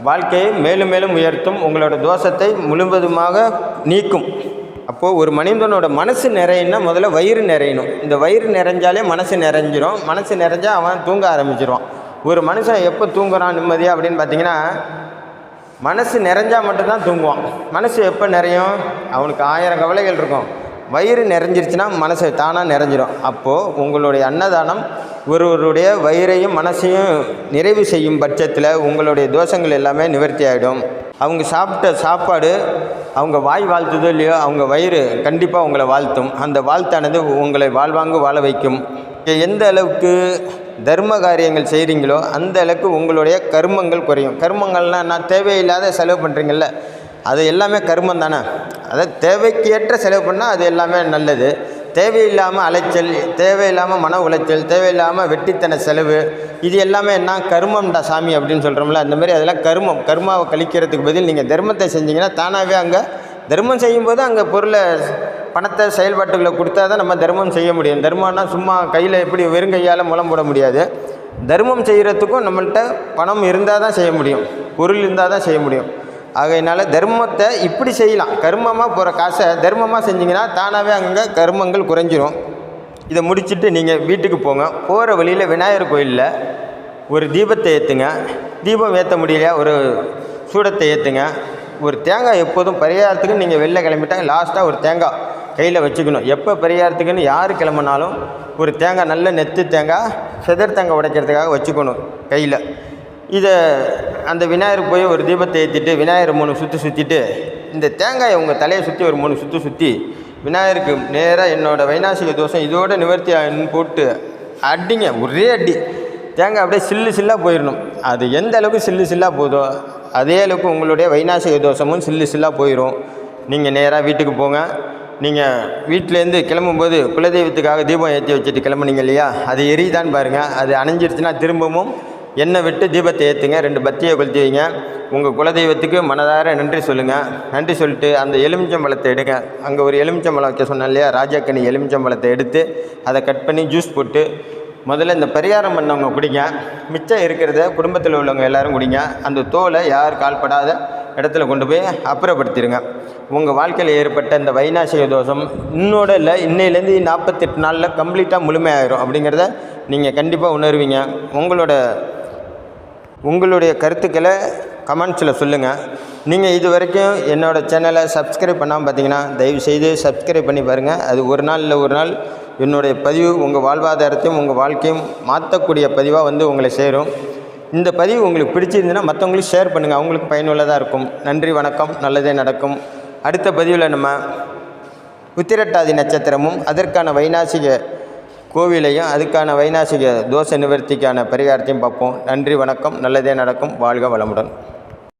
வாழ்க்கையை மேலும் மேலும் உயர்த்தும், உங்களோட தோஷத்தை முழுவதுமாக நீக்கும். அப்போது ஒரு மனிதனோட மனசு நிறையணும்னா முதல்ல வயிறு நிறையணும். இந்த வயிறு நிறைஞ்சாலே மனசு நிறைஞ்சிரும். மனசு நிறைஞ்சால் அவன் தூங்க ஆரம்பிச்சிருவான். ஒரு மனுஷன் எப்போ தூங்குறான் நிம்மதியாக அப்படின்னு பார்த்தீங்கன்னா மனசு நிறைஞ்சால் மட்டும்தான் தூங்குவான். மனசு எப்போ நிறையும்? அவனுக்கு 1000 கவலைகள் இருக்கும். வயிறு நிறைஞ்சிருச்சுன்னா மனசு தானாக நிறைஞ்சிடும். அப்போது உங்களுடைய அன்னதானம் ஒருவருடைய வயிறையும் மனசையும் நிறைவு செய்யும் பட்சத்தில் உங்களுடைய தோஷங்கள் எல்லாமே நிவர்த்தி ஆகிடும். அவங்க சாப்பிட்ட சாப்பாடு அவங்க வாய் வாழ்த்துதோ இல்லையோ, அவங்க வயிறு கண்டிப்பாக உங்களை வாழ்த்தும். அந்த வாழ்த்தானது உங்களை வாழ்வாங்கு வாழ வைக்கும். எந்த அளவுக்கு தர்ம காரியங்கள் செய்கிறீங்களோ அந்த அளவுக்கு உங்களுடைய கர்மங்கள் குறையும். கர்மங்கள்னால் நான் தேவையில்லாத செலவு பண்ணுறீங்கள, அது எல்லாமே கர்மம் தானே. அதாவது தேவைக்கு ஏற்ற செலவு பண்ணால் அது எல்லாமே நல்லது. தேவையில்லாமல் அலைச்சல், தேவையில்லாமல் மன உளைச்சல், தேவையில்லாமல் வெட்டித்தன செலவு, இது எல்லாமே என்ன கர்மம்டா சாமி அப்படின்னு சொல்கிறோம்ல, அந்த மாதிரி அதெல்லாம் கர்மம். கர்மாவை கழிக்கிறதுக்கு பதில் நீங்கள் தர்மத்தை செஞ்சிங்கன்னா தானாகவே அங்கே தர்மம் செய்யும்போது அங்கே பொருளை பணத்தை செயல்பாட்டுகளை கொடுத்தா தான் நம்ம தர்மம் செய்ய முடியும். தர்மம்னா சும்மா கையில் எப்படி வெறுங்கையால் முளம் போட முடியாது. தர்மம் செய்கிறதுக்கும் நம்மள்கிட்ட பணம் இருந்தால் தான் செய்ய முடியும், பொருள் இருந்தால் தான் செய்ய முடியும். ஆகையினால தர்மத்தை இப்படி செய்யலாம். கர்மமாக போகிற காசை தர்மமாக செஞ்சிங்கன்னா தானாகவே அங்கே கர்மங்கள் குறைஞ்சிரும். இதை முடிச்சுட்டு நீங்கள் வீட்டுக்கு போங்க. போகிற வழியில் விநாயகர் கோயிலில் ஒரு தீபத்தை ஏற்றுங்க. தீபம் ஏற்ற முடியலையா ஒரு சூடத்தை ஏற்றுங்க. ஒரு தேங்காய் எப்போதும் பரிகாரத்துக்கு நீங்கள் வெளில கிளம்பிட்டாங்க லாஸ்ட்டாக ஒரு தேங்காய் கையில் வச்சுக்கணும். எப்போ பரிகாரத்துக்குன்னு யார் கிளம்புனாலும் ஒரு தேங்காய், நல்ல நெத்து தேங்காய், செதர் தேங்காய் உடைக்கிறதுக்காக வச்சுக்கணும் கையில். இதை அந்த விநாயகர் போய் ஒரு தீபத்தை ஏற்றிட்டு விநாயகர் 3 சுற்றி சுற்றிட்டு இந்த தேங்காயை உங்கள் தலையை சுற்றி ஒரு 3 சுற்றி சுற்றி விநாயகருக்கு நேராக என்னோடய வைநாசிக தோஷம் இதோட நிவர்த்தி போட்டு அடிங்க. ஒரே அடி தேங்காய் அப்படியே சில்லு சில்லாக போயிடணும். அது எந்த அளவுக்கு சில்லு சில்லாக போதோ அதே அளவுக்கு உங்களுடைய வைநாசிக தோஷமும் சில்லு சில்லாக போயிடும். நீங்கள் நேராக வீட்டுக்கு போங்க. நீங்கள் வீட்டிலேருந்து கிளம்பும்போது குலதெய்வத்துக்காக தீபம் ஏற்றி வச்சுட்டு கிளம்புனீங்க இல்லையா, அது எரியுதான்னு பாருங்கள். அது அணைஞ்சிருச்சுன்னா திரும்பவும் எண்ணெய் விட்டு தீபத்தை ஏற்றுங்க. 2 பத்தியை கொளுத்தி வைங்க. உங்கள் குலதெய்வத்துக்கு மனதார நன்றி சொல்லுங்கள். நன்றி சொல்லிட்டு அந்த எலுமிச்சம்பழத்தை எடுங்க. அங்கே ஒரு எலுமிச்சம்பழம் வைக்க சொன்னேன் இல்லையா, ராஜாக்கனி எலுமிச்சம்பழத்தை எடுத்து அதை கட் பண்ணி ஜூஸ் போட்டு முதல்ல இந்த பரிகாரம் பண்ணவங்க குடிங்க. மிச்சம் இருக்கிறத குடும்பத்தில் உள்ளவங்க எல்லோரும் குடிங்க. அந்த தோலை யார் கால்படாத இடத்துல கொண்டு போய் அப்புறப்படுத்திடுங்க. உங்கள் வாழ்க்கையில் ஏற்பட்ட இந்த வைநாசிக தோஷம் இன்னோட இல்லை, இன்னையிலேருந்து 48 நாளில் கம்ப்ளீட்டாக முழுமையாயிரும் அப்படிங்கிறத நீங்கள் கண்டிப்பாக உணர்வீங்க. உங்களுடைய கருத்துக்களை கமெண்ட்ஸில் சொல்லுங்கள். நீங்கள் இது வரைக்கும் என்னோடய சேனலை சப்ஸ்கிரைப் பண்ணாமல் பார்த்தீங்கன்னா தயவுசெய்து சப்ஸ்கிரைப் பண்ணி பாருங்கள். அது ஒரு நாள் இல்லை ஒரு நாள் என்னுடைய பதிவு உங்கள் வாழ்வாதாரத்தையும் உங்கள் வாழ்க்கையும் மாற்றக்கூடிய பதிவாக வந்து உங்களை சேரும். இந்த பதிவு உங்களுக்கு பிடிச்சிருந்துன்னா மற்றவங்களுக்கு ஷேர் பண்ணுங்கள், அவங்களுக்கு பயனுள்ளதாக இருக்கும். நன்றி, வணக்கம், நல்லதே நடக்கும். அடுத்த பதிவில் நம்ம உத்திரட்டாதி நட்சத்திரமும் அதற்கான வைநாசிக கோவிலையும் அதுக்கான வைநாசிக தோஷ நிவர்த்திக்கான பரிகாரத்தையும் பார்ப்போம். நன்றி, வணக்கம், நல்லதே நடக்கும். வாழ்க வளமுடன்.